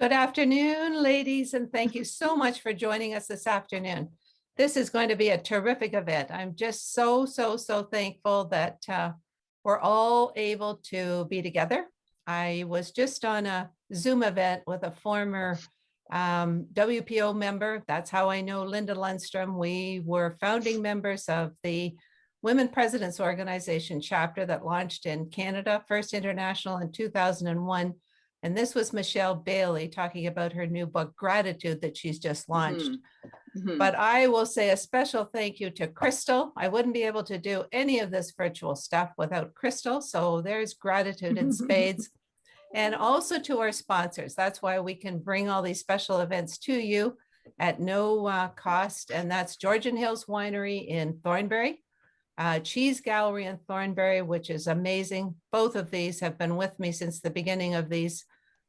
Good afternoon, ladies, and thank you so much for joining us this afternoon. This is going to be a terrific event. I'm just so thankful that we're all able to be together. I was just on a Zoom event with a former WPO member. That's how I know Linda Lundstrom. We were founding members of the Women Presidents Organization chapter that launched in Canada, First International in 2001. And this was Michelle Bailey talking about her new book, Gratitude, that she's just launched. But I will say a special thank you to Crystal. I wouldn't be able to do any of this virtual stuff without Crystal. So there's gratitude in spades. And also to our sponsors. That's why we can bring all these special events to you at no cost. And that's Georgian Hills Winery in Thornbury, Cheese Gallery in Thornbury, which is amazing. Both of these have been with me since the beginning of these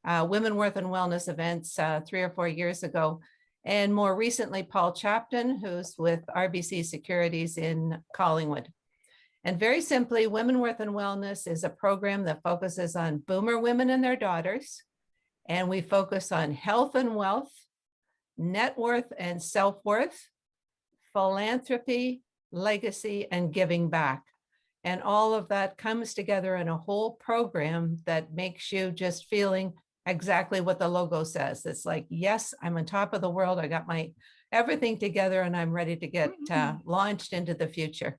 Women Worth and Wellness events 3 or 4 years ago. And more recently, Paul Chapton, who's with RBC Securities in Collingwood. And very simply, Women Worth and Wellness is a program that focuses on boomer women and their daughters. And we focus on health and wealth, net worth and self-worth, philanthropy, legacy, and giving back. And all of that comes together in a whole program that makes you just feeling exactly what the logo says. It's like, yes, I'm on top of the world. I got my everything together and I'm ready to get launched into the future.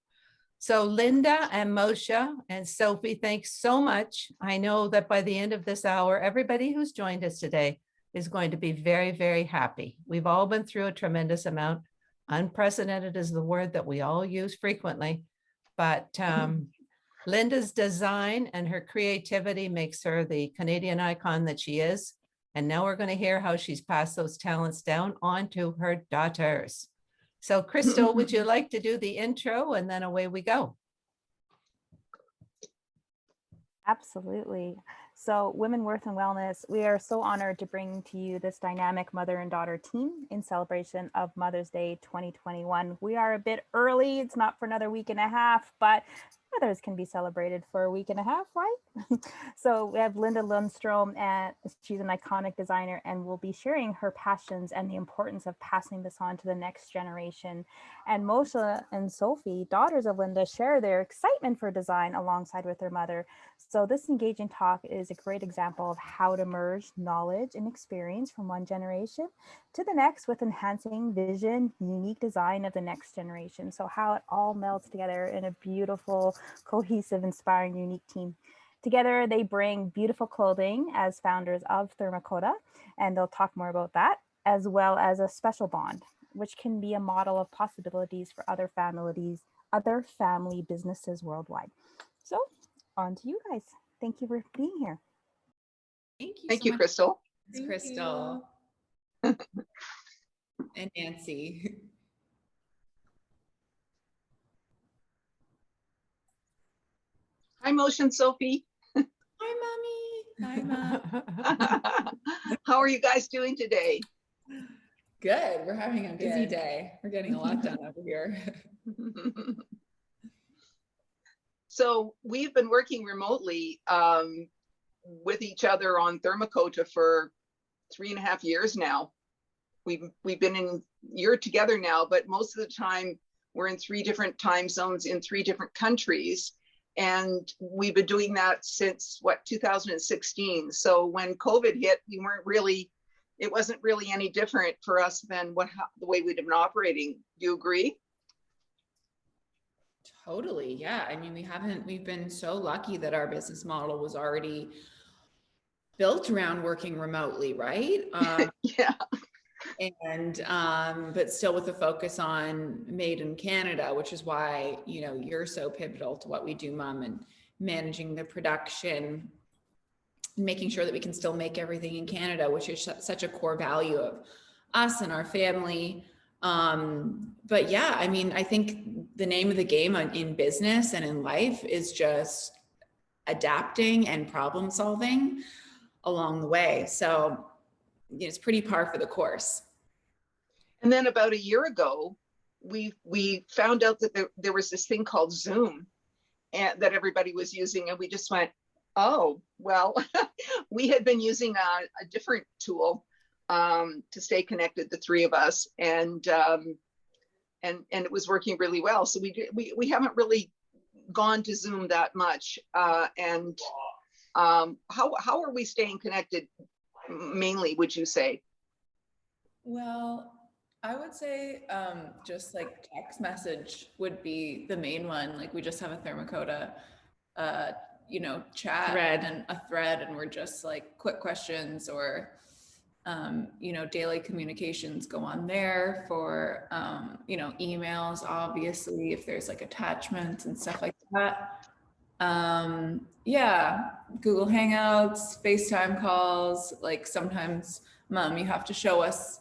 So Linda and Mosha and Sophie, thanks so much. I know that by the end of this hour, everybody who's joined us today is going to be very happy. We've all been through a tremendous amount. Unprecedented is the word that we all use frequently, but Linda's design and her creativity makes her the Canadian icon that she is. And now we're going to hear how she's passed those talents down onto her daughters. So Crystal, would you like to do the intro and then away we go? Absolutely. So Women Worth and Wellness, we are so honored to bring to you this dynamic mother and daughter team in celebration of Mother's Day 2021. We are a bit early. It's not for another week and a half, but mothers can be celebrated for a week and a half, right? So we have Linda Lundstrom, and she's an iconic designer and will be sharing her passions and the importance of passing this on to the next generation. And Mosha and Sophie, daughters of Linda, share their excitement for design alongside with their mother. So this engaging talk is a great example of how to merge knowledge and experience from one generation to the next with enhancing vision, unique design of the next generation. So how it all melds together in a beautiful, cohesive, inspiring, unique team. Together, they bring beautiful clothing as founders of Thermacota, and they'll talk more about that, as well as a special bond, which can be a model of possibilities for other family businesses worldwide. So on to you guys. Thank you for being here. Thank you, Crystal. It's Crystal and Nancy. Hi, Mosha and Sophie. Hi, Mommy. Hi, Mom. How are you guys doing today? Good. We're having a busy day. We're getting a lot done over here. So we've been working remotely with each other on Thermacota for 3.5 years now. We've been you're together now, but most of the time we're in 3 different time zones in 3 different countries. And we've been doing that since 2016. So when COVID hit, it wasn't really any different for us than the way we'd been operating. Do you agree? Totally. Yeah. I mean, we've been so lucky that our business model was already built around working remotely, right? Yeah. And but still with a focus on made in Canada, which is why, you know, you're so pivotal to what we do, Mom, and managing the production, making sure that we can still make everything in Canada, which is such a core value of us and our family. But yeah, I mean, I think the name of the game in business and in life is just adapting and problem solving along the way. So it's pretty par for the course. And then about a year ago, we found out that there was this thing called Zoom and that everybody was using, and we just went, Oh, well, we had been using a different tool to stay connected, the three of us, and it was working really well. So we haven't really gone to Zoom that much. And how are we staying connected mainly, would you say? Well, I would say just like text message would be the main one. Like we just have a Thermacota, chat Thread. and a thread, and we're just like quick questions or, daily communications go on there for, emails, obviously, if there's like attachments and stuff like that. Yeah, Google Hangouts, FaceTime calls, like sometimes, Mom, you have to show us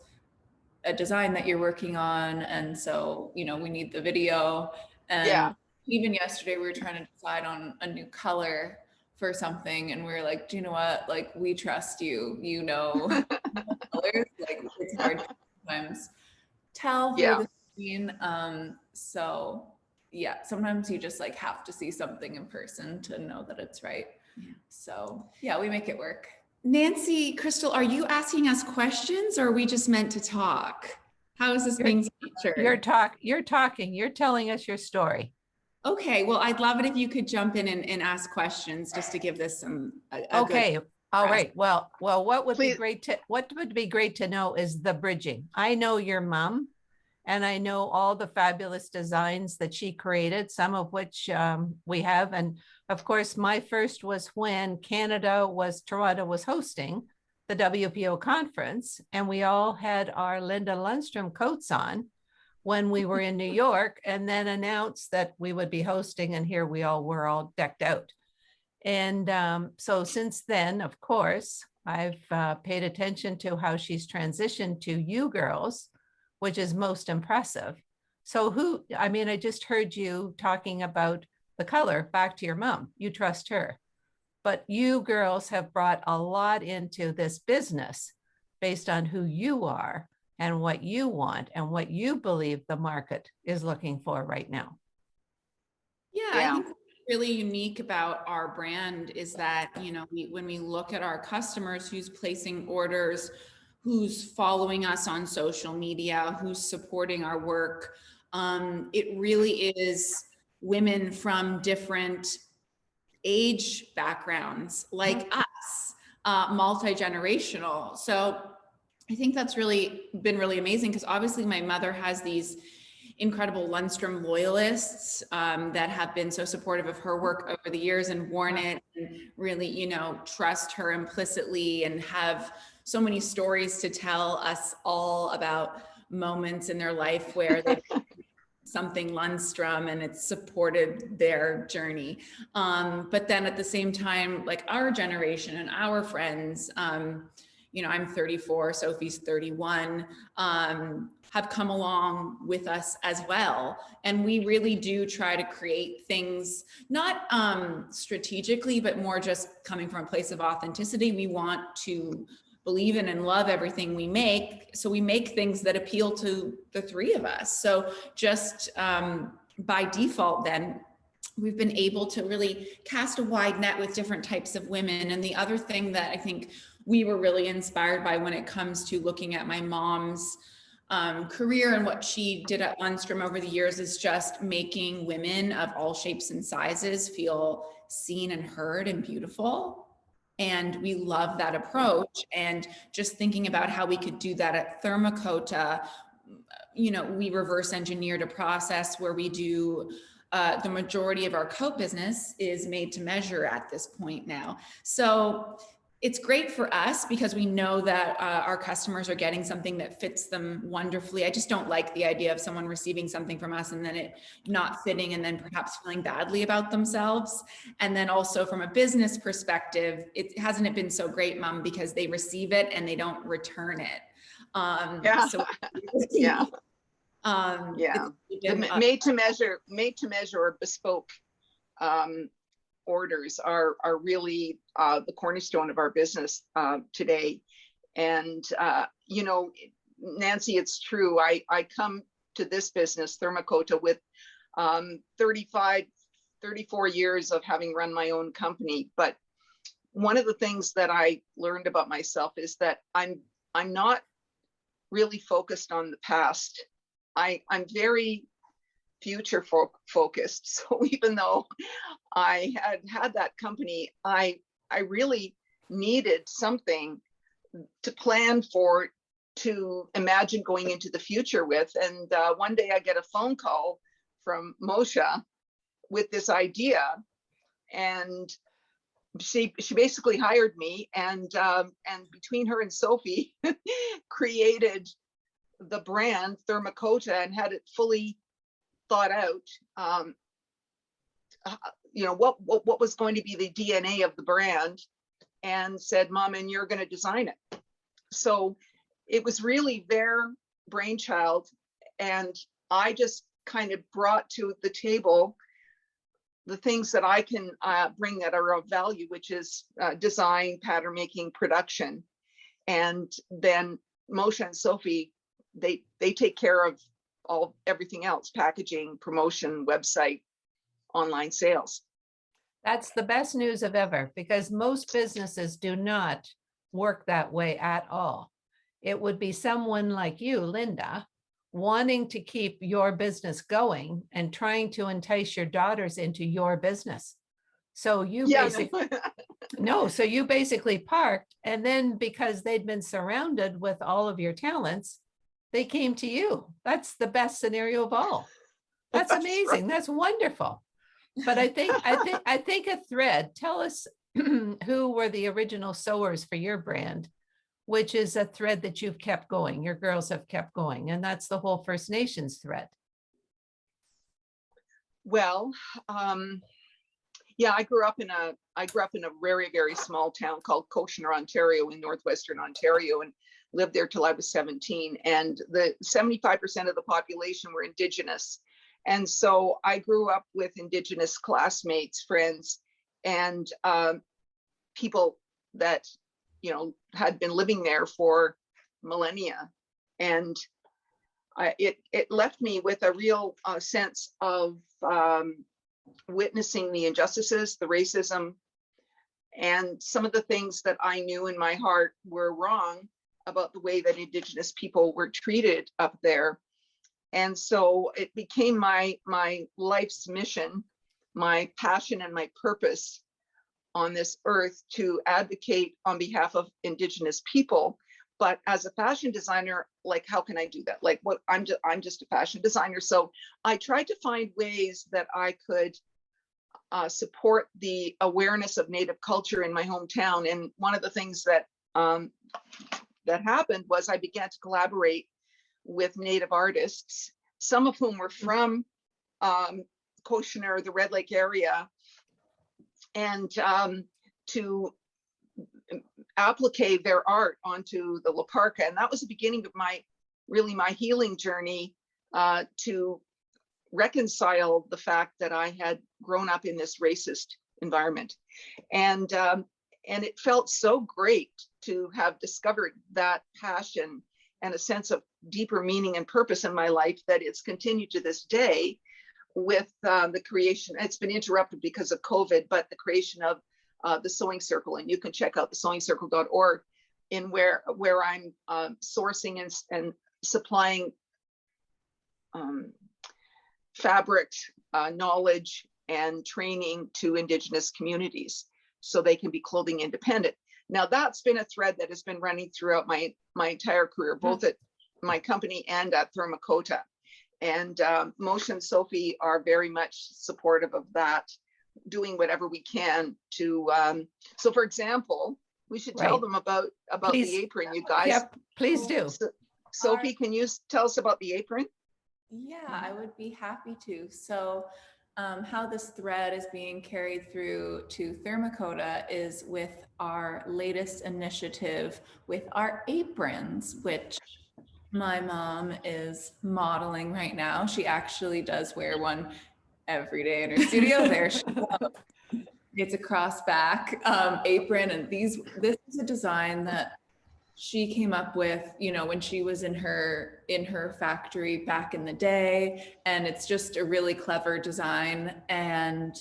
a design that you're working on, and so we need the video. And Yeah. even yesterday we were trying to decide on a new color for something, and we were like, do you know what, like we trust you, colors. Like it's hard to sometimes tell through Yeah. the screen. So yeah, sometimes you just like have to see something in person to know that it's right. Yeah. So yeah, we make it work. Nancy, Crystal, are you asking us questions or are we just meant to talk? How is this being structured? You're talking, you're telling us your story. Okay, well, I'd love it if you could jump in and ask questions just to give this Okay. All right. Well, what would be Please. great to know is the bridging. I know your mom, and I know all the fabulous designs that she created, some of which we have. And of course, my first was when Toronto was hosting the WPO conference, and we all had our Linda Lundstrom coats on when we were in New York, and then announced that we would be hosting, and here we all were all decked out. And so since then, of course, I've paid attention to how she's transitioned to you girls, which is most impressive. So I just heard you talking about the color, back to your mom, you trust her. But you girls have brought a lot into this business based on who you are and what you want and what you believe the market is looking for right now. Yeah, I think what's really unique about our brand is that, when we look at our customers who's placing orders, who's following us on social media, who's supporting our work, it really is women from different age backgrounds like us, multi-generational. So I think that's really been really amazing, because obviously my mother has these incredible Lundstrom loyalists that have been so supportive of her work over the years and worn it and really, trust her implicitly and have so many stories to tell us all about moments in their life where they've something Lundstrom and it's supported their journey. But then at the same time, like our generation and our friends, I'm 34, Sophie's 31, have come along with us as well. And we really do try to create things, not strategically, but more just coming from a place of authenticity. We want to believe in and love everything we make. So we make things that appeal to the three of us. So just by default, then we've been able to really cast a wide net with different types of women. And the other thing that I think we were really inspired by when it comes to looking at my mom's career and what she did at Lundstrom over the years is just making women of all shapes and sizes feel seen and heard and beautiful. And we love that approach. And just thinking about how we could do that at Thermacota, we reverse engineered a process where we do the majority of our coat business is made to measure at this point now. So it's great for us because we know that our customers are getting something that fits them wonderfully. I just don't like the idea of someone receiving something from us and then it not fitting and then perhaps feeling badly about themselves. And then also from a business perspective, hasn't been so great, Mom, because they receive it and they don't return it. So Yeah. Been, made to measure or bespoke orders are really the cornerstone of our business today. And Nancy, it's true. I come to this business, Thermacota, with 34 years of having run my own company, but one of the things that I learned about myself is that I'm not really focused on the past. I'm very future focused. So even though I had that company, I really needed something to plan for, to imagine going into the future with. And one day I get a phone call from Mosha with this idea, and she basically hired me, and between her and Sophie created the brand Thermacota and had it fully thought out. You know, what was going to be the DNA of the brand, and said, Mom, and you're going to design it. So it was really their brainchild, and I just kind of brought to the table the things that I can bring that are of value, which is design, pattern making, production. And then Mosha and Sophie, they take care of everything else: packaging, promotion, website, online sales. That's the best news of ever, because most businesses do not work that way at all. It would be someone like you, Linda, wanting to keep your business going and trying to entice your daughters into your business. So you basically, so you basically parked, and then because they'd been surrounded with all of your talents, they came to you. That's the best scenario of all. That's amazing. Right. That's wonderful. But I think a thread, tell us who were the original sewers for your brand, which is a thread that you've kept going, your girls have kept going, and that's the whole First Nations thread. Well, yeah, I grew up in a very, very small town called Kitchener, Ontario, in northwestern Ontario, and lived there till I was 17. And the 75% of the population were Indigenous. And so I grew up with Indigenous classmates, friends, and people that, you know, had been living there for millennia. And it left me with a real sense of witnessing the injustices, the racism, and some of the things that I knew in my heart were wrong about the way that Indigenous people were treated up there. And so it became my life's mission, my passion and my purpose on this earth to advocate on behalf of Indigenous people. But as a fashion designer, like, how can I do that? Like, what I'm just a fashion designer. So I tried to find ways that I could support the awareness of Native culture in my hometown. And one of the things that that happened was I began to collaborate with Native artists, some of whom were from Kitchener, the Red Lake area, and to applique their art onto the Laparka. And that was the beginning of my healing journey to reconcile the fact that I had grown up in this racist environment. And it felt so great to have discovered that passion and a sense of deeper meaning and purpose in my life that it's continued to this day with the creation. It's been interrupted because of COVID, but the creation of the Sewing Circle. And you can check out the sewingcircle.org, in where I'm sourcing and supplying fabric knowledge and training to Indigenous communities so they can be clothing independent. Now, that's been a thread that has been running throughout my entire career, both at my company and at Thermacota. And Mosha and Sophie are very much supportive of that, doing whatever we can to. So, for example, we should tell them about please, the apron, you guys. Yep, please do. So, Sophie, can you tell us about the apron? Yeah, I would be happy to. So how this thread is being carried through to Thermacota is with our latest initiative with our aprons, which my mom is modeling right now. She actually does wear one every day in her studio. There she goes. It's a crossback apron, and this is a design that she came up with, you know, when she was in her factory back in the day, and it's just a really clever design. And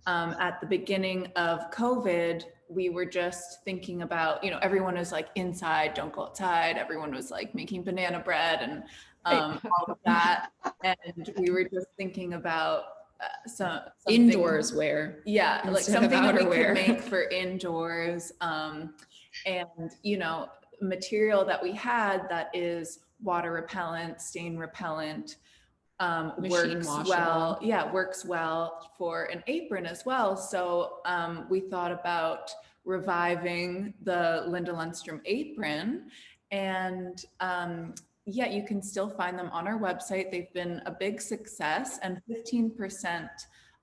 at the beginning of COVID, we were just thinking about, you know, everyone was like inside, don't go outside. Everyone was like making banana bread and all of that. And we were just thinking about something Indoors wear. Yeah, like instead of something that we could outerwear. make for indoors. And, you know, material that we had that is water repellent, stain repellent, Machine works washable. well. Yeah, works well for an apron as well. So we thought about reviving the Lundstrom apron, and yeah, you can still find them on our website. They've been a big success, and 15%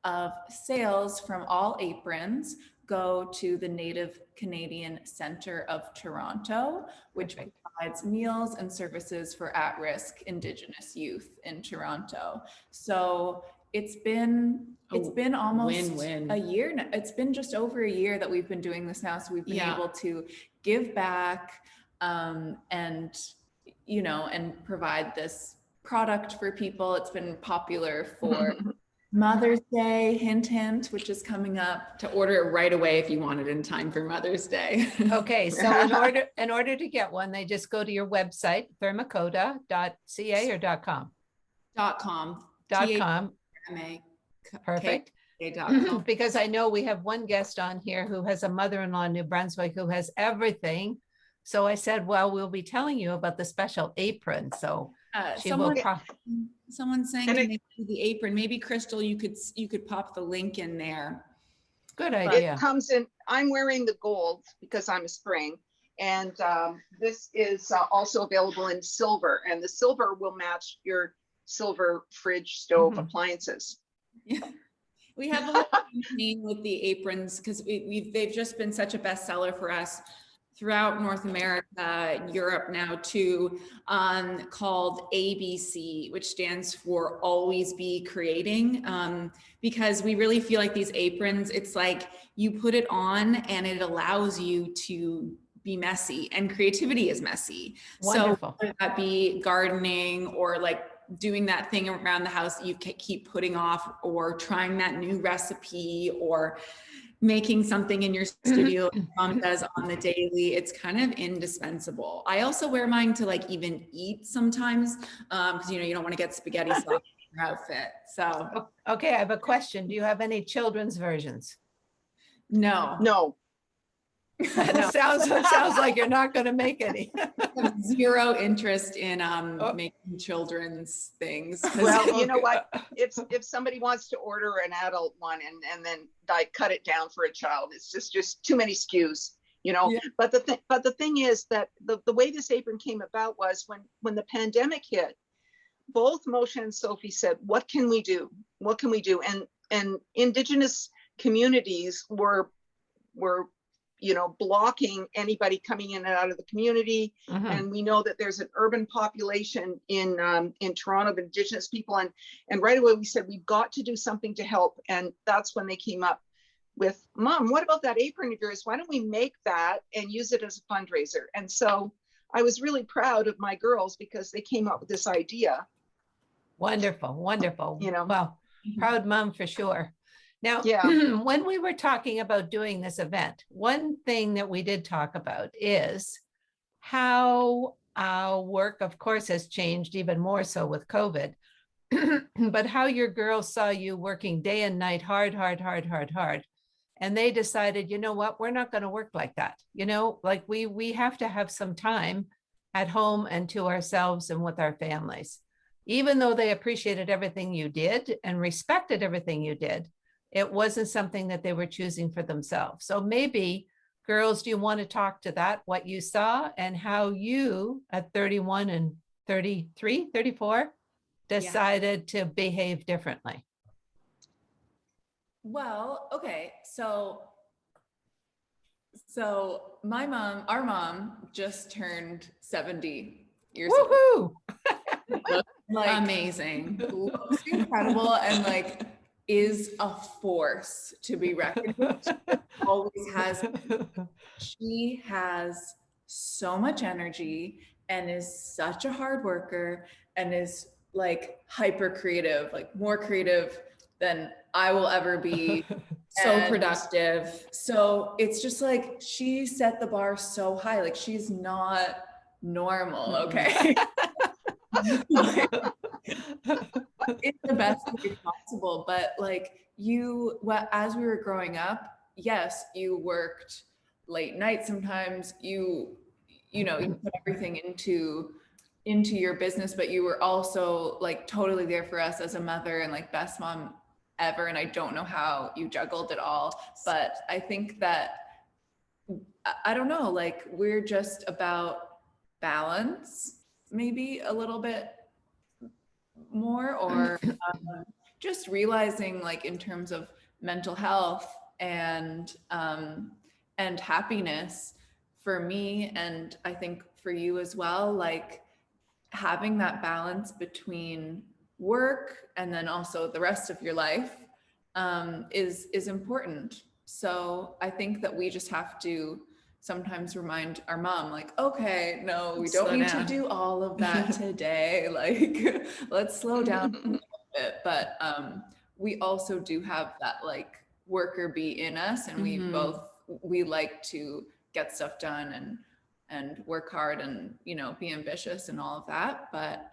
of sales from all aprons go to the Native Canadian Centre of Toronto, which Perfect. provides meals and services for at-risk Indigenous youth in Toronto. So it's been almost win-win. a year now. It's been just over a year that we've been doing this now. So we've been able to give back and, you know, and provide this product for people. It's been popular for Mother's Day, hint, hint, which is coming up. To order it right away if you want it in time for Mother's Day. Okay, so in order to get one, they just go to your website, thermacoda.ca or .com. .com. .com. THMA. Perfect. .com. Because I know we have one guest on here who has a mother-in-law in New Brunswick who has everything. So I said, well, we'll be telling you about the special apron. So she will. Someone's saying, And can they do the apron? Maybe Crystal, you could pop the link in there. Good idea. It comes in, I'm wearing the gold because I'm a spring. And this is also available in silver, and the silver will match your silver fridge, stove, appliances. Yeah. We have a little campaign with the aprons because they've just been such a bestseller for us throughout North America and Europe now too, called ABC, which stands for Always Be Creating, because we really feel like these aprons, it's like you put it on and it allows you to be messy, and creativity is messy. Wonderful. So whether that be gardening or like doing that thing around the house that you keep putting off, or trying that new recipe, or making something in your studio mom does on the daily, it's kind of indispensable. I also wear mine to like even eat sometimes, because you know, you don't want to get spaghetti sauce in your outfit. So Okay, I have a question. Do you have any children's versions? no. No, Sounds like you're not going to make any. I have zero interest in making children's things. well, you know what? If somebody wants to order an adult one and then like cut it down for a child, it's just too many SKUs, you know. Yeah. But the thing is that the way this apron came about was when the pandemic hit, both Mosha and Sophie said, "What can we do? What can we do?" And Indigenous communities were you know, blocking anybody coming in and out of the community. And we know that there's an urban population in Toronto of Indigenous people. And right away we said, we've got to do something to help. And that's when they came up with, Mom, what about that apron of yours? Why don't we make that and use it as a fundraiser? And so I was really proud of my girls because they came up with this idea. Wonderful, wonderful. You know. Well, proud mom for sure. Now, Yeah. when we were talking about doing this event, one thing that we did talk about is how our work, of course, has changed even more so with COVID, but how your girls saw you working day and night, hard. And they decided, you know what, we're not going to work like that. You know, like we have to have some time at home and to ourselves and with our families. Even though they appreciated everything you did and respected everything you did, it wasn't something that they were choosing for themselves. So maybe, girls, do you want to talk to that, what you saw and how you at 31 and 33, 34 decided to behave differently? Well, okay. So our mom just turned 70 years old. Woohoo! Like, amazing. looks incredible and like is a force to be reckoned with. Always has. She has so much energy and is such a hard worker and is like hyper creative, like more creative than I will ever be. so And- productive. So it's just like, she set the bar so high. Like, she's not normal. Okay. It's the best way possible. But like, as we were growing up, yes, you worked late nights. Sometimes you put everything into your business, but you were also like totally there for us as a mother and like best mom ever. And I don't know how you juggled it all, but I think that, I don't know, like, we're just about balance, maybe a little bit more, or just realizing, like, in terms of mental health and happiness for me, and I think for you as well, like having that balance between work and then also the rest of your life is important. So I think that we just have to sometimes remind our mom, like, okay, no, we don't Slow need down. to do all of that today. Like, let's slow down a little bit. But we also do have that like worker bee in us, and we like to get stuff done and work hard and, be ambitious and all of that. But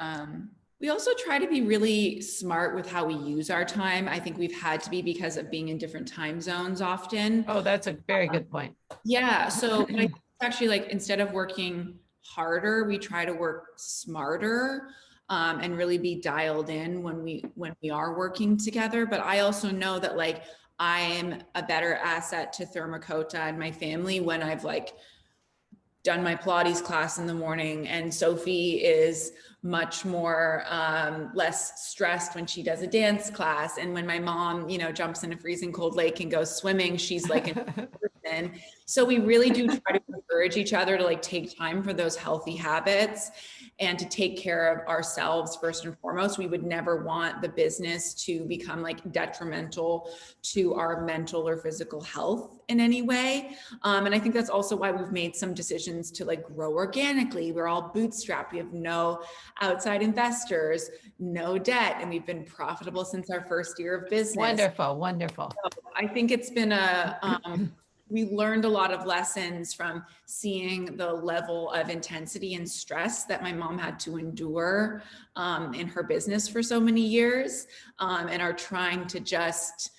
we also try to be really smart with how we use our time. I think we've had to be because of being in different time zones often. Oh, that's a very good point. Yeah. So but I think it's actually like, instead of working harder, we try to work smarter, and really be dialed in when we are working together. But I also know that like, I'm a better asset to Thermacota and my family when I've like done my Pilates class in the morning, and Sophie is much more less stressed when she does a dance class. And when my mom, jumps in a freezing cold lake and goes swimming, she's like an person. So we really do try to encourage each other to like take time for those healthy habits and to take care of ourselves first and foremost. We would never want the business to become like detrimental to our mental or physical health in any way. And I think that's also why we've made some decisions to like grow organically. We're all bootstrapped. We have no outside investors, no debt, and we've been profitable since our first year of business. Wonderful, wonderful. So I think it's been we learned a lot of lessons from seeing the level of intensity and stress that my mom had to endure in her business for so many years, and are trying to just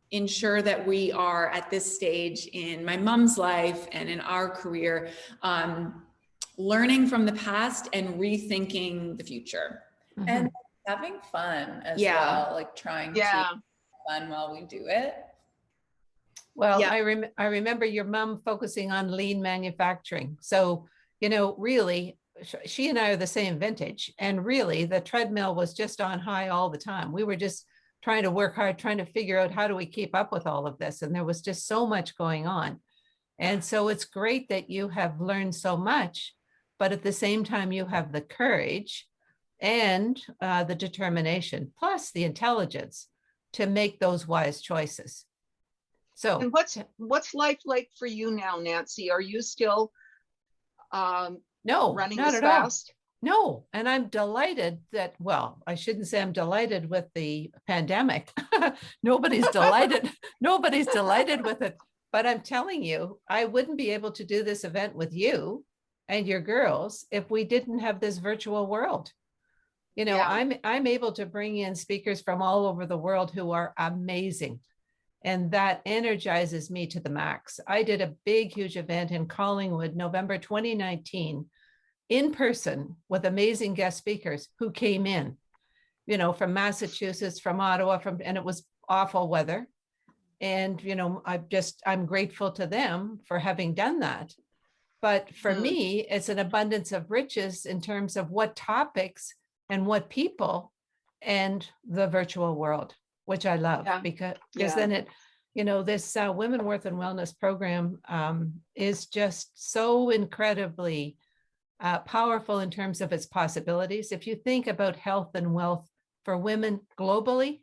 ensure that we are at this stage in my mom's life and in our career, learning from the past and rethinking the future. and having fun as Yeah. well, like trying Yeah. to have fun while we do it. Well, Yeah. I remember your mom focusing on lean manufacturing. So, really, she and I are the same vintage. And really, the treadmill was just on high all the time. We were just trying to work hard, trying to figure out how do we keep up with all of this. And there was just so much going on. And so it's great that you have learned so much, but at the same time, you have the courage and the determination, plus the intelligence to make those wise choices. So, And what's life like for you now, Nancy? Are you still no, running not as at all. fast? No, and I'm delighted that, well, I shouldn't say I'm delighted with the pandemic. Nobody's delighted. Nobody's delighted with it. But I'm telling you, I wouldn't be able to do this event with you and your girls if we didn't have this virtual world. Yeah. I'm able to bring in speakers from all over the world who are amazing. And that energizes me to the max. I did a big, huge event in Collingwood, November 2019, in person with amazing guest speakers who came in, from Massachusetts, from Ottawa, and it was awful weather. And, I'm grateful to them for having done that. But for me, it's an abundance of riches in terms of what topics and what people and the virtual world, which I love. Yeah. because Yeah. then it, this Women Worth and Wellness program is just so incredibly powerful in terms of its possibilities. If you think about health and wealth for women globally,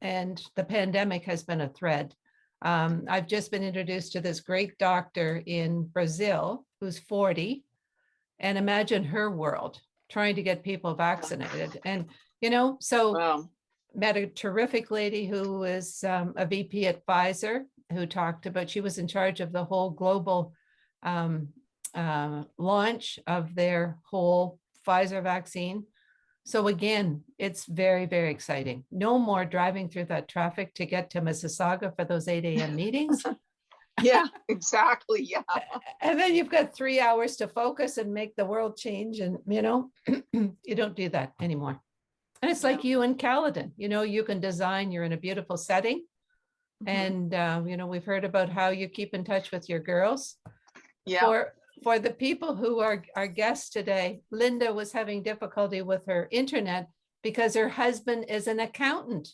and the pandemic has been a thread. I've just been introduced to this great doctor in Brazil who's 40, and imagine her world trying to get people vaccinated. And, so Wow. met a terrific lady who is a VP at Pfizer, who talked about, she was in charge of the whole global launch of their whole Pfizer vaccine. So again, it's very, very exciting. No more driving through that traffic to get to Mississauga for those 8 a.m. meetings. Yeah, exactly. Yeah. And then you've got 3 hours to focus and make the world change. And, you know, you don't do that anymore. And it's like you in Caledon, you know, you can design, you're in a beautiful setting. Mhm. And, you know, we've heard about how you keep in touch with your girls. Yeah. For the people who are our guests today, Linda was having difficulty with her internet because her husband is an accountant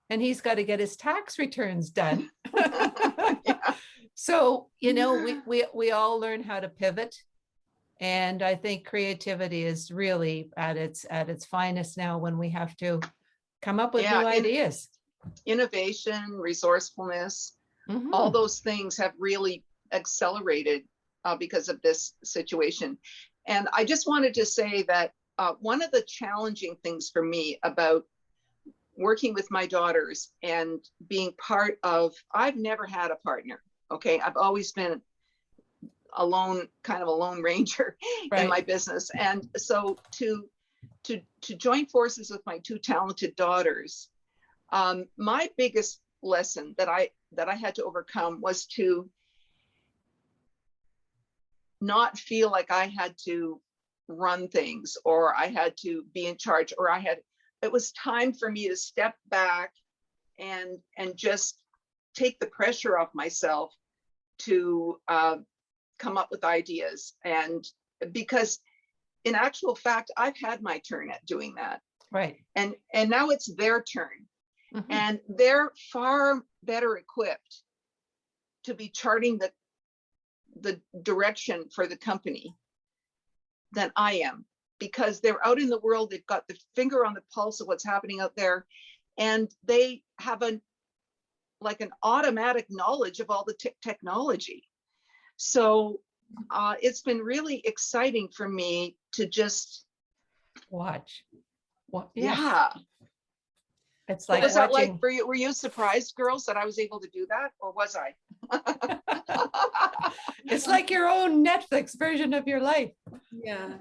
and he's got to get his tax returns done. Yeah. So, you know, we all learn how to pivot. And I think creativity is really at its finest now when we have to come up with Yeah, new ideas. Innovation, resourcefulness, Mhm. all those things have really accelerated because of this situation. And I just wanted to say that one of the challenging things for me about working with my daughters and being part of, I've never had a partner. Okay. I've always been alone, kind of a lone ranger in my Right. business. And so to join forces with my two talented daughters, my biggest lesson that I had to overcome was to not feel like I had to run things or I had to be in charge, or it was time for me to step back and just take the pressure off myself to come up with ideas. And because in actual fact, I've had my turn at doing that. Right. And now it's their turn. Mhm. And they're far better equipped to be charting the direction for the company than I am, because they're out in the world, they've got the finger on the pulse of what's happening out there, and they have an automatic knowledge of all the technology. So it's been really exciting for me to just Watch. Well, yes. yeah. It's But like was that watching. like for you? Were you surprised, girls, that I was able to do that, or was I? It's like your own Netflix version of your life. Yeah.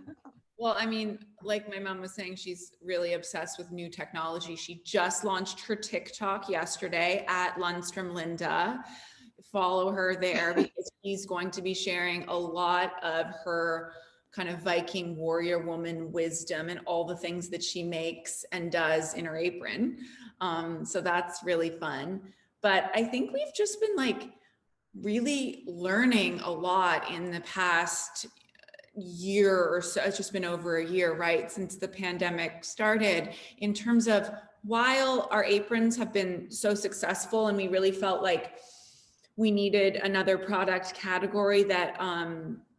Well, I mean, like my mom was saying, she's really obsessed with new technology. She just launched her TikTok yesterday at Lundstrom Linda. Follow her there because she's going to be sharing a lot of her kind of Viking warrior woman wisdom and all the things that she makes and does in her apron. So that's really fun. But I think we've just been like really learning a lot in the past year or so. It's just been over a year, right, since the pandemic started, in terms of, while our aprons have been so successful and we really felt like we needed another product category that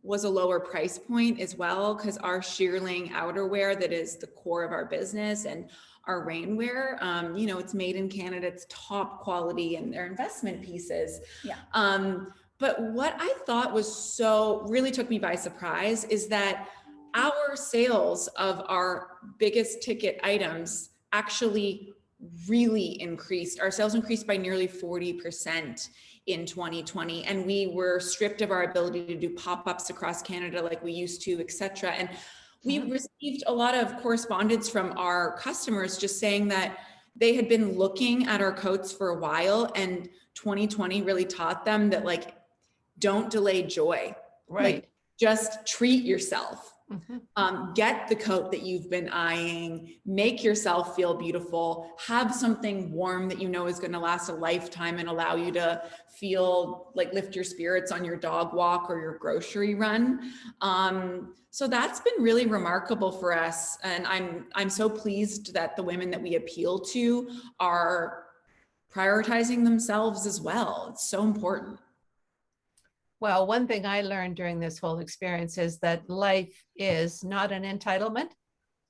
was a lower price point as well, because our shearling outerwear that is the core of our business and our rainwear, you know, it's made in Canada, it's top quality, and they're investment pieces. Yeah. But what I thought was really took me by surprise is that our sales of our biggest ticket items actually really increased. Our sales increased by nearly 40% in 2020. And we were stripped of our ability to do pop-ups across Canada like we used to, et cetera. And we received a lot of correspondence from our customers just saying that they had been looking at our coats for a while, and 2020 really taught them that, like, don't delay joy. Right. Like, just treat yourself. Mhm. Get the coat that you've been eyeing, make yourself feel beautiful, have something warm that you know is going to last a lifetime and allow you to feel like lift your spirits on your dog walk or your grocery run. So that's been really remarkable for us. And I'm so pleased that the women that we appeal to are prioritizing themselves as well. It's so important. Well, one thing I learned during this whole experience is that life is not an entitlement.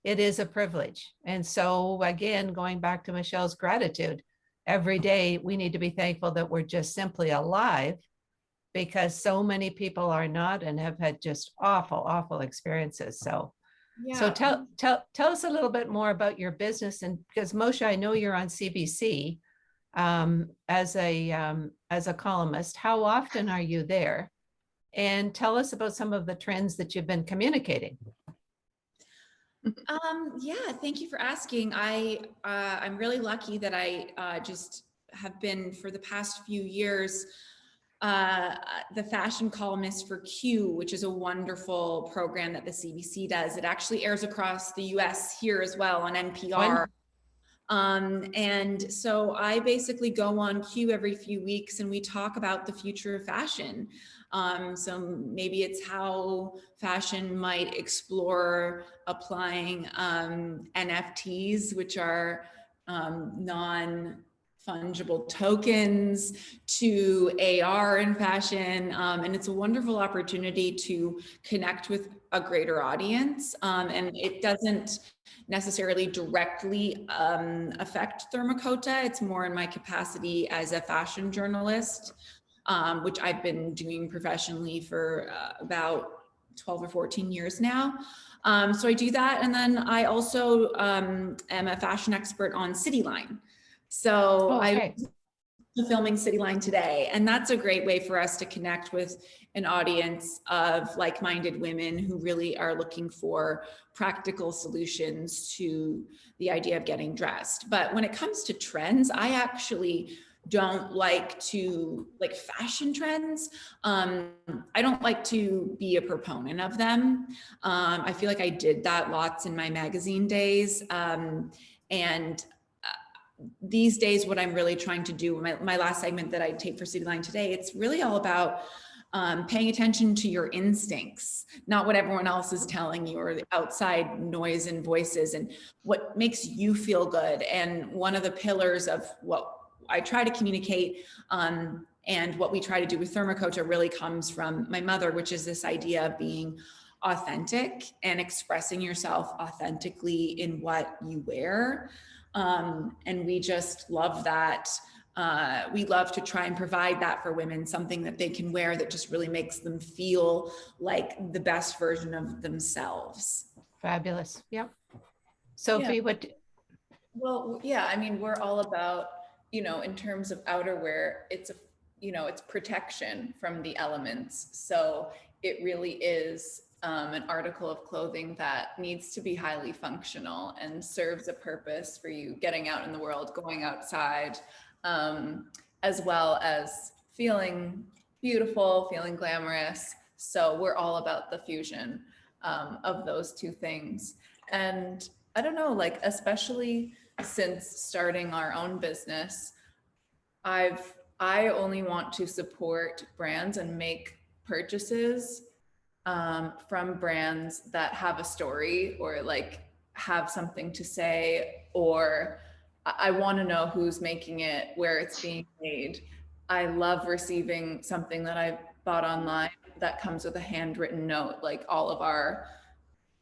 It is a privilege. And so again, going back to Michelle's gratitude, every day we need to be thankful that we're just simply alive, because so many people are not and have had just awful, awful experiences. So So Yeah. tell us a little bit more about your business, and because Moshe, I know you're on CBC as a columnist. How often are you there? And tell us about some of the trends that you've been communicating. Yeah, thank you for asking. I'm really lucky that I just have been for the past few years the fashion columnist for Q, which is a wonderful program that the CBC does. It actually airs across the US here as well on NPR. And so I basically go on Q every few weeks and we talk about the future of fashion. So maybe it's how fashion might explore applying NFTs, which are non-fungible tokens, to AR in fashion. And it's a wonderful opportunity to connect with a greater audience. And it doesn't necessarily directly affect Thermacota. It's more in my capacity as a fashion journalist, which I've been doing professionally for about 12 or 14 years now. So I do that. And then I also am a fashion expert on Cityline. So Okay. I'm filming Cityline today. And that's a great way for us to connect with an audience of like-minded women who really are looking for practical solutions to the idea of getting dressed. But when it comes to trends, I actually don't like fashion trends. I don't like to be a proponent of them. I feel like I did that lots in my magazine days. And these days, what I'm really trying to do, my last segment that I tape for Cityline today, it's really all about paying attention to your instincts, not what everyone else is telling you or the outside noise and voices, and what makes you feel good. And one of the pillars of what I try to communicate and what we try to do with Thermacota really comes from my mother, which is this idea of being authentic and expressing yourself authentically in what you wear. And we just love that. We love to try and provide that for women, something that they can wear that just really makes them feel like the best version of themselves. Fabulous. Yep. Sophie, Yeah. what? Well, yeah, I mean, we're all about, in terms of outerwear, it's protection from the elements. So it really is an article of clothing that needs to be highly functional and serves a purpose for you getting out in the world, going outside, as well as feeling beautiful, feeling glamorous. So we're all about the fusion of those two things. And I don't know, especially since starting our own business, I only want to support brands and make purchases from brands that have a story or have something to say, or I want to know who's making it, where it's being made. I love receiving something that I bought online that comes with a handwritten note, like all of our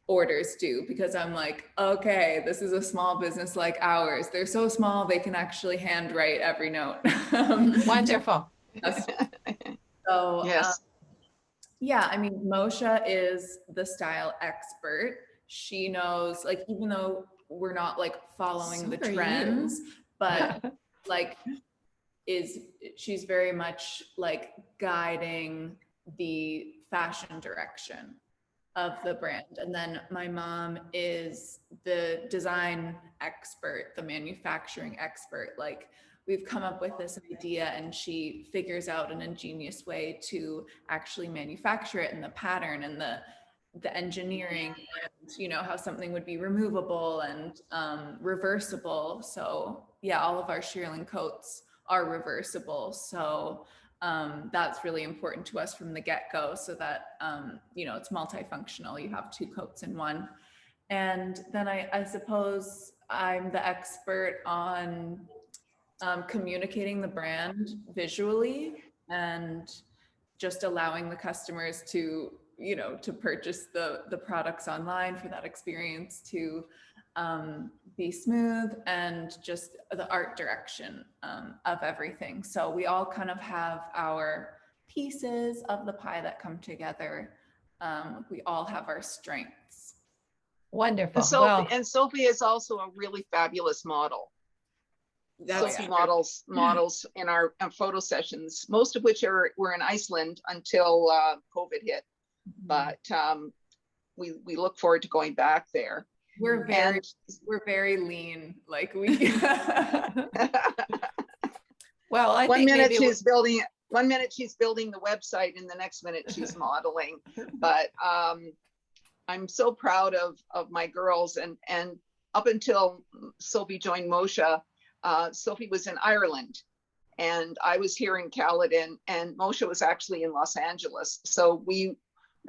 orders do, because I'm like, okay, this is a small business like ours. They're so small, they can actually handwrite every note. Wonderful. So, yes. Yeah, I mean, Mosha is the style expert. She knows, even though we're not following the trends, but she's very much guiding the fashion direction of the brand. And then my mom is the design expert, the manufacturing expert. We've come up with this idea and she figures out an ingenious way to actually manufacture it, and the pattern and the engineering, and how something would be removable and reversible. So yeah, all of our shearling coats are reversible. So that's really important to us from the get-go, so that it's multifunctional. You have two coats in one. And then I suppose I'm the expert on communicating the brand visually and just allowing the customers to purchase the products online, for that experience to be smooth, and just the art direction of everything. So we all kind of have our pieces of the pie that come together. We all have our strengths. Wonderful. And Well, Sophie is also a really fabulous model. That's Sophie true. models in our photo sessions, most of which were in Iceland until COVID hit. But we look forward to going back there. We're very lean. Like we. well, I one think minute maybe she's building the website, and the next minute she's modeling. But I'm so proud of my girls, and up until Sophie joined Mosha, Sophie was in Ireland, and I was here in Caledon, and Mosha was actually in Los Angeles. So it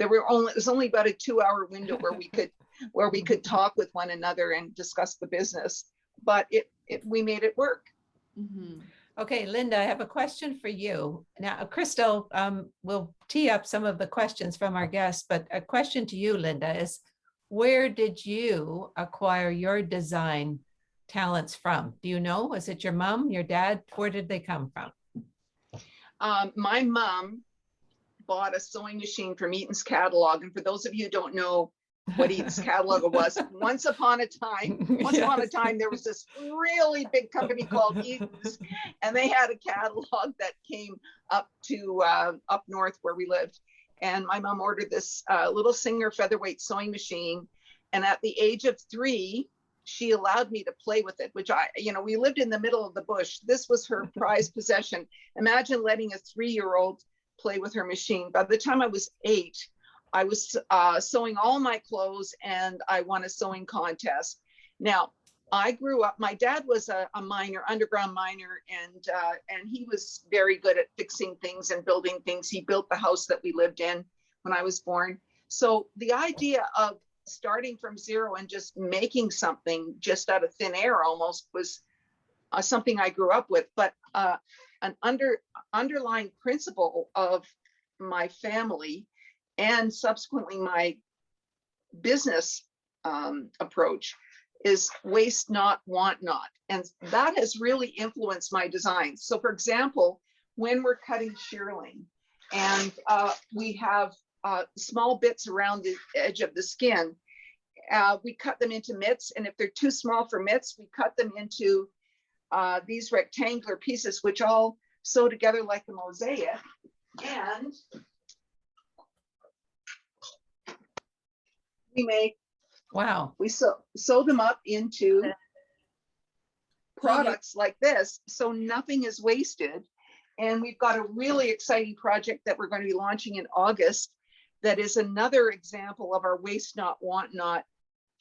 was only about a 2-hour window where we could talk with one another and discuss the business, but we made it work. Mhm. Okay, Linda, I have a question for you. Now, Crystal will tee up some of the questions from our guests, but a question to you, Linda, is where did you acquire your design talents from? Do you know? Was it your mom, your dad? Where did they come from? My mom bought a sewing machine from Eaton's catalog. And for those of you who don't know what Eaton's catalog was, once upon a time, there was this really big company called Eaton's, and they had a catalog that came up to up north where we lived. And my mom ordered this little Singer featherweight sewing machine. And at the age of 3, she allowed me to play with it, which we lived in the middle of the bush. This was her prized possession. Imagine letting a 3-year-old play with her machine. By the time I was 8, I was sewing all my clothes, and I won a sewing contest. Now, I grew up, my dad was a miner, underground miner, and he was very good at fixing things and building things. He built the house that we lived in when I was born. So the idea of starting from zero and just making something just out of thin air almost was something I grew up with. But an underlying principle of my family and subsequently my business approach is waste not, want not. And that has really influenced my designs. So for example, when we're cutting shearling and we have small bits around the edge of the skin, we cut them into mitts. And if they're too small for mitts, we cut them into these rectangular pieces, which all sew together like a mosaic. And we sew them up into products like this, so nothing is wasted. And we've got a really exciting project that we're going to be launching in August that is another example of our waste not, want not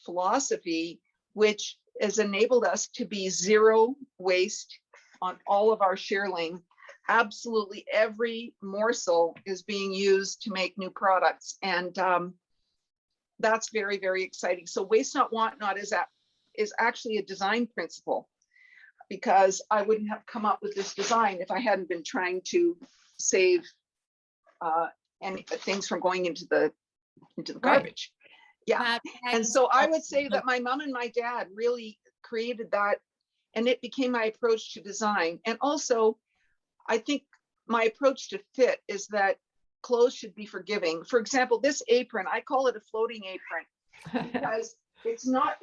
philosophy, which has enabled us to be zero waste on all of our shearling. Absolutely every morsel is being used to make new products. And that's very, very exciting. So waste not, want not is actually a design principle, because I wouldn't have come up with this design if I hadn't been trying to save any things from going into the garbage. Yeah. And so I would say that my mom and my dad really created that, and it became my approach to design. And also, I think my approach to fit is that clothes should be forgiving. For example, this apron, I call it a floating apron because it's not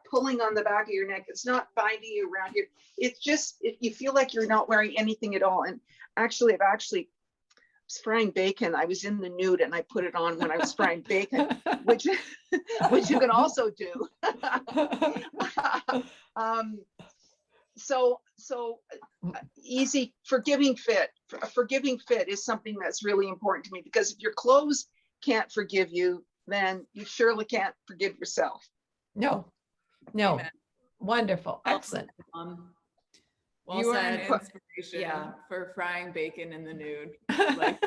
pulling on the back of your neck. It's not binding you around here. It's just, you feel like you're not wearing anything at all. And actually, I was frying bacon. I was in the nude and I put it on when I was frying bacon, which you can also do. So easy, forgiving fit. A forgiving fit is something that's really important to me, because if your clothes can't forgive you, then you surely can't forgive yourself. No. Amen. Wonderful. Excellent. Well You are said. an inspiration, Yeah. for frying bacon in the nude. Like,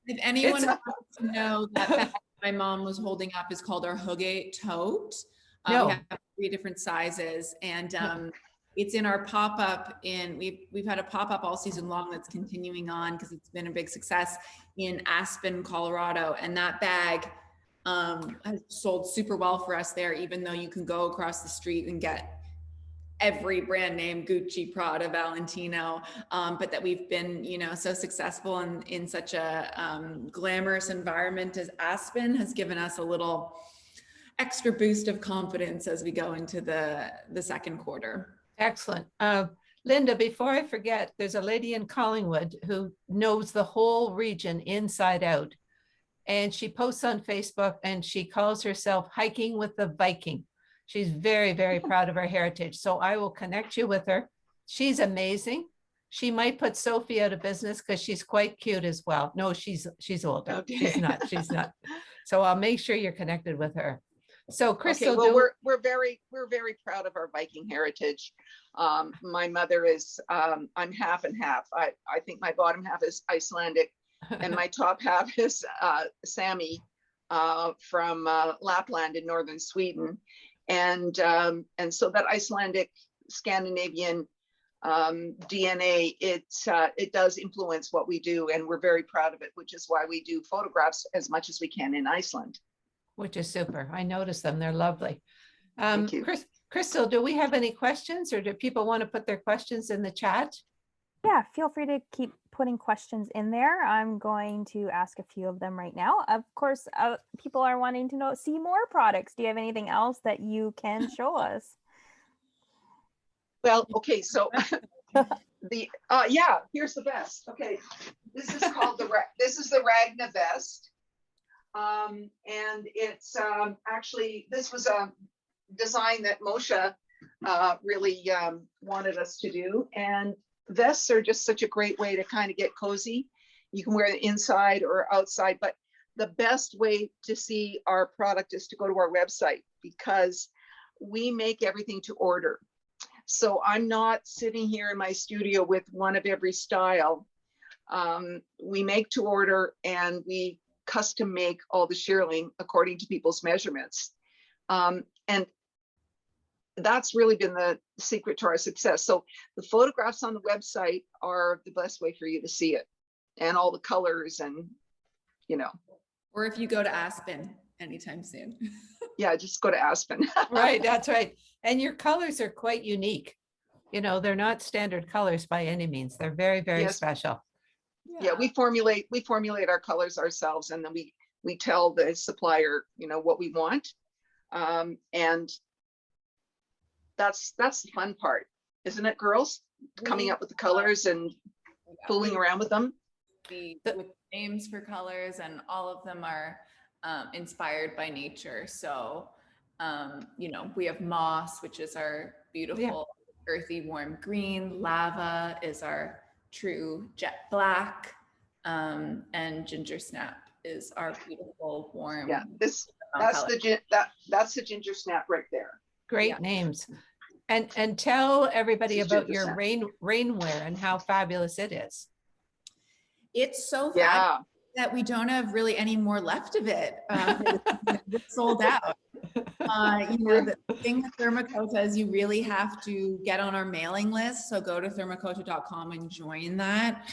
if anyone wants to know, that bag my mom was holding up is called our Hugate tote. We have 3 different sizes, and it's in our pop-up we've had a pop-up all season long that's continuing on because it's been a big success in Aspen, Colorado. And that bag has sold super well for us there, even though you can go across the street and get every brand name, Gucci, Prada, Valentino, but that we've been, you know, so successful in such a glamorous environment as Aspen has given us a little extra boost of confidence as we go into the second quarter. Excellent. Linda, before I forget, there's a lady in Collingwood who knows the whole region inside out. And she posts on Facebook and she calls herself Hiking with the Viking. She's very, very proud of her heritage. So I will connect you with her. She's amazing. She might put Sophie out of business because she's quite cute as well. No, she's older. Okay. She's not. So I'll make sure you're connected with her. So Crystal, Okay, well, we're very proud of our Viking heritage. My mother is, I'm half and half. I think my bottom half is Icelandic and my top half is Sami from Lapland in northern Sweden. And so that Icelandic Scandinavian DNA, it does influence what we do, and we're very proud of it, which is why we do photographs as much as we can in Iceland. which is super. I noticed them. They're lovely. Thank you. Crystal, do we have any questions or do people want to put their questions in the chat? Yeah, feel free to keep putting questions in there. I'm going to ask a few of them right now. Of course, people are wanting to see more products. Do you have anything else that you can show us? Well, okay, so here's the vest. Okay, this is called this is the Ragna vest. And it's actually, this was a design that Mosha really wanted us to do. And vests are just such a great way to kind of get cozy. You can wear it inside or outside, but the best way to see our product is to go to our website because we make everything to order. So I'm not sitting here in my studio with one of every style. We make to order and we custom make all the shearling according to people's measurements. And that's really been the secret to our success. So the photographs on the website are the best way for you to see it and all the colors and, you know. Or if you go to Aspen anytime soon. Yeah, just go to Aspen. Right, that's right. And your colors are quite unique. You know, they're not standard colors by any means. They're very, very Yes. special. Yeah, we formulate our colors ourselves, and then we tell the supplier, you know, what we want. And that's the fun part, isn't it, girls? Coming up with the colors and fooling around with them. With names for colors, and all of them are inspired by nature. So, you know, we have moss, which is our beautiful earthy warm green. Lava is our true jet black, and ginger snap is our beautiful warm. Yeah, that's the ginger snap right there. Great names. And tell everybody This is about ginger your snap. rainwear and how fabulous it is. It's so fabulous Yeah. that we don't have really any more left of it. It's sold out. You know, the thing with Thermacota is you really have to get on our mailing list. So go to thermacota.com and join that,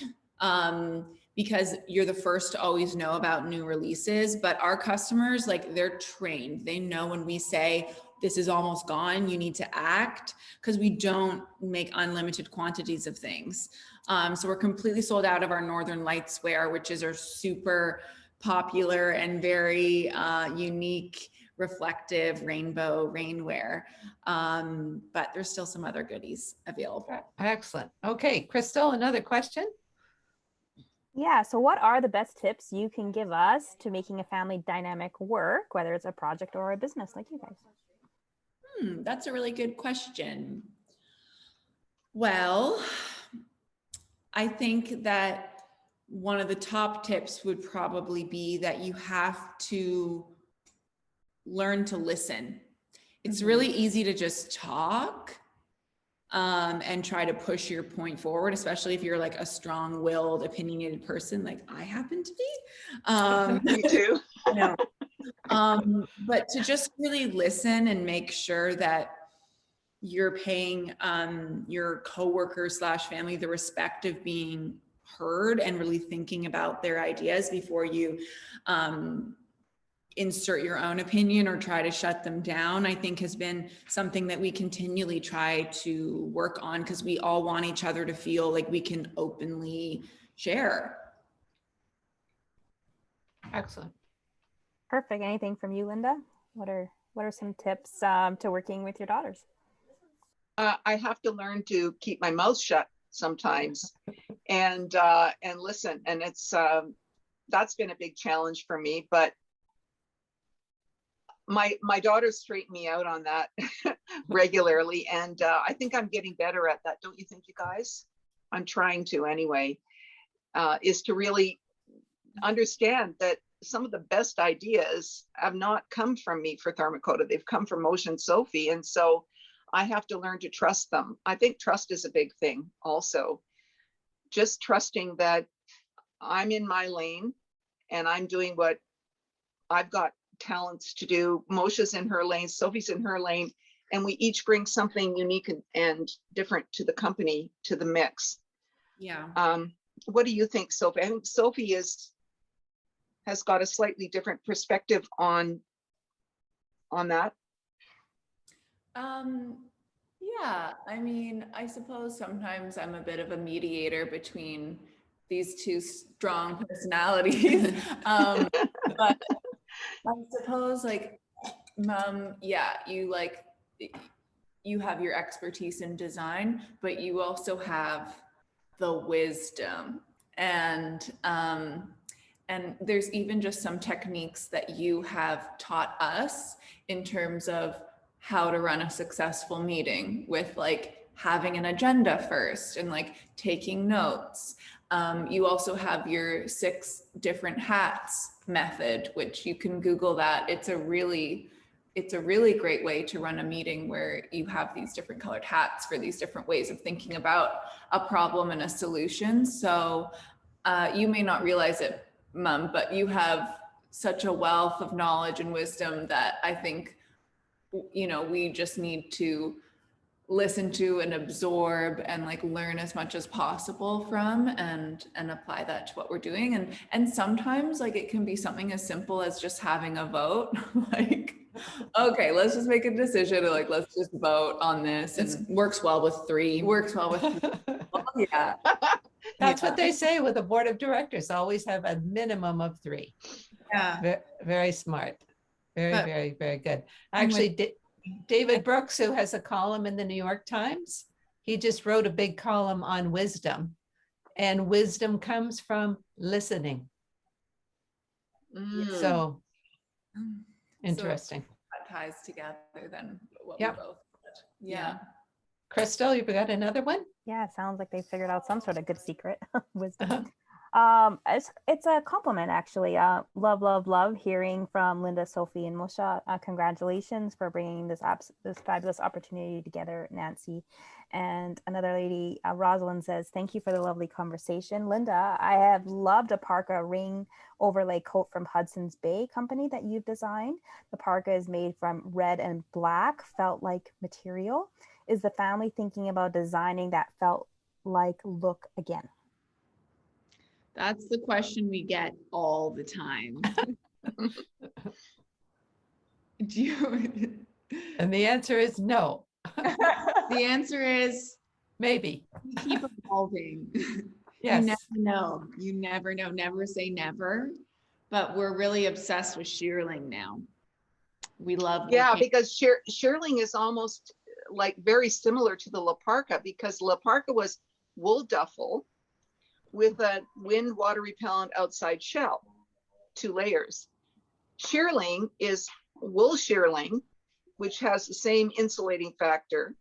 because you're the first to always know about new releases. But our customers, like, they're trained. They know when we say this is almost gone, you need to act, because we don't make unlimited quantities of things. So we're completely sold out of our Northern Lights wear, which is our super popular and very unique reflective rainbow rainwear. But there's still some other goodies available. Excellent. Okay, Crystal, another question? Yeah, so what are the best tips you can give us to making a family dynamic work, whether it's a project or a business like you guys? That's a really good question. Well, I think that one of the top tips would probably be that you have to learn to listen. It's really easy to just talk and try to push your point forward, especially if you're like a strong-willed, opinionated person like I happen to be. Me too. You know, but to just really listen and make sure that you're paying your coworkers / family the respect of being heard and really thinking about their ideas before you insert your own opinion or try to shut them down, I think has been something that we continually try to work on, because we all want each other to feel like we can openly share. Excellent. Perfect. Anything from you, Linda? What are some tips to working with your daughters? I have to learn to keep my mouth shut sometimes and listen. And it's that's been a big challenge for me, but my daughters straighten me out on that regularly. And I think I'm getting better at that. Don't you think, you guys? I'm trying to anyway, is to really understand that some of the best ideas have not come from me for Thermacota. They've come from Mosha and Sophie. And so I have to learn to trust them. I think trust is a big thing also. Just trusting that I'm in my lane and I'm doing what I've got talents to do. Mosha's in her lane, Sophie's in her lane, and we each bring something unique and different to the company, to the mix. Yeah. What do you think, Sophie? I think Sophie has got a slightly different perspective on that. Yeah, I mean, I suppose sometimes I'm a bit of a mediator between these two strong personalities. But I suppose, like, yeah, you have your expertise in design, but you also have the wisdom, and there's even just some techniques that you have taught us in terms of how to run a successful meeting, with like having an agenda first and like taking notes. You also have your 6 different hats method, which you can Google that. It's a really great way to run a meeting where you have these different colored hats for these different ways of thinking about a problem and a solution. So you may not realize it, Mom, but you have such a wealth of knowledge and wisdom that I think, you know, we just need to listen to and absorb and like learn as much as possible from, and apply that to what we're doing. And sometimes like it can be something as simple as just having a vote. Like, okay, let's just make a decision, or like, let's just vote on this. And It works well with 3. works well with yeah. That's what they say with a board of directors, always have a minimum of 3. Yeah. Very smart. Very, But- very, very good. I'm with- Actually, David Brooks, who has a column in the New York Times, he just wrote a big column on wisdom. And wisdom comes from listening. Mm. So So interesting. that ties together then what Yep. we both did. Yeah. Crystal, you've got another one? Yeah, it sounds like they figured out some sort of good secret wisdom. Uh-huh. It's a compliment, actually. Love hearing from Linda, Sophie, and Mosha. Congratulations for bringing this fabulous opportunity together, Nancy. And another lady, Rosalind, says, thank you for the lovely conversation. Linda, I have loved a parka ring overlay coat from Hudson's Bay company that you've designed. The parka is made from red and black felt like material. Is the family thinking about designing that felt like look again? That's the question we get all the time. Do you? And the answer is no, The answer is maybe. we keep evolving. Yes. You never know. You never know. Never say never. But we're really obsessed with shearling now. We love. Yeah, looking- because shearling is almost like very similar to the La Parka, because La Parka was wool duffel with a wind water repellent outside shell, 2 layers. Shearling is wool shearling, which has the same insulating factor,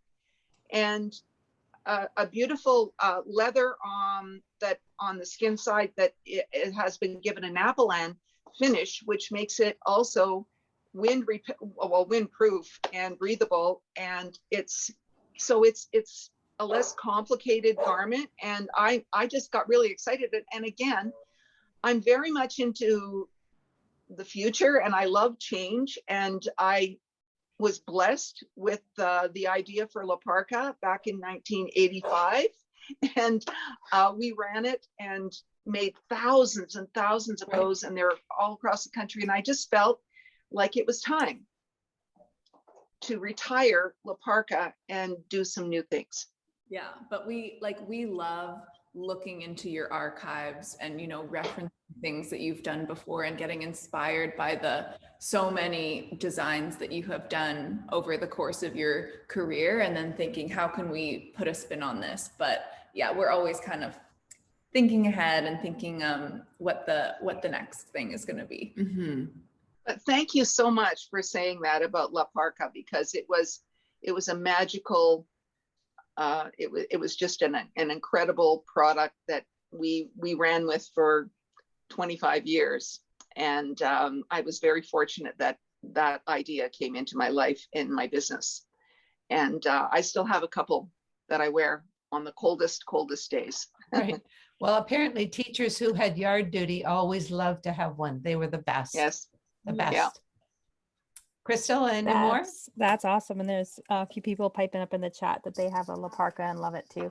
and a beautiful leather that on the skin side that it has been given an Apolan finish, which makes it also windproof and breathable. And it's a less complicated garment. And I just got really excited. And again, I'm very much into the future and I love change. And I was blessed with the idea for La Parka back in 1985. And we ran it and made thousands and thousands of those, and they're all across the country. And I just felt like it was time to retire La Parka and do some new things. Yeah, but we love looking into your archives and, you know, referencing things that you've done before and getting inspired by the so many designs that you have done over the course of your career, and then thinking, how can we put a spin on this? But yeah, we're always kind of thinking ahead and thinking what the next thing is going to be. Mm-hmm. But thank you so much for saying that about La Parka, because it was a magical, it was just an incredible product that we ran with for 25 years. And I was very fortunate that that idea came into my life and my business. And I still have a couple that I wear on the coldest days. Right. Well, apparently teachers who had yard duty always loved to have one. They were the best. Yes. The best. Yeah. Crystal, any more? That's awesome. And there's a few people piping up in the chat that they have a La Parka and love it too.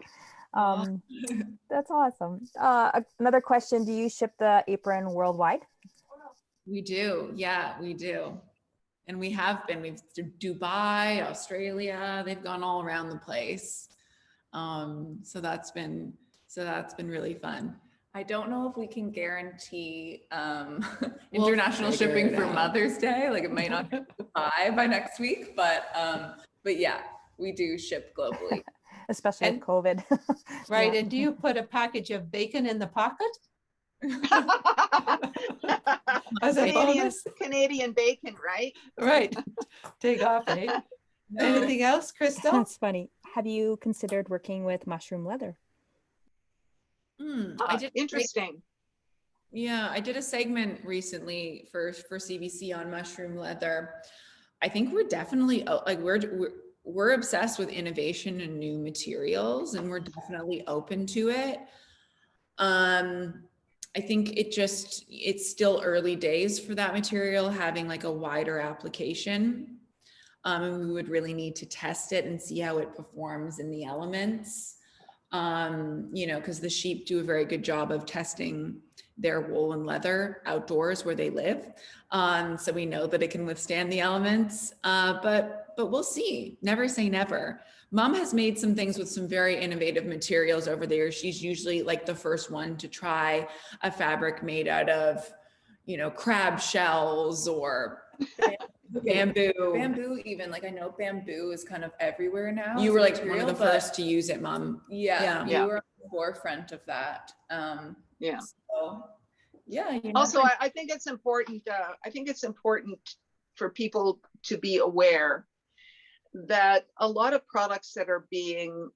That's awesome. Another question, do you ship the apron worldwide? We do. Yeah, we do. And we have been. We've Dubai, Australia, they've gone all around the place. So that's been really fun. I don't know if we can guarantee We'll international figure shipping it for out. Mother's Day. Like, it might not be by next week, but yeah, we do ship globally. Especially And- with COVID. Right. Yeah. And do you put a package of bacon in the pocket? As a bonus? Canadian bacon, right? Right. Take off, eh? Anything else, Crystal? That's funny. Have you considered working with mushroom leather? I did. Interesting. Yeah, I did a segment recently for CBC on mushroom leather. I think we're definitely like we're obsessed with innovation and new materials, and we're definitely open to it. I think it's still early days for that material having like a wider application. And we would really need to test it and see how it performs in the elements. You know, because the sheep do a very good job of testing their wool and leather outdoors where they live. So we know that it can withstand the elements, but we'll see. Never say never. Mom has made some things with some very innovative materials over the years. She's usually like the first one to try a fabric made out of, you know, crab shells or Bamboo, even, like, I know bamboo is kind of everywhere now. You as were a like one of material, the but first to use it, Mom. Yeah, Yeah. we were on the forefront of that. Yeah. So, yeah. You Also, never- I think it's important. I think it's important for people to be aware that a lot of products that are being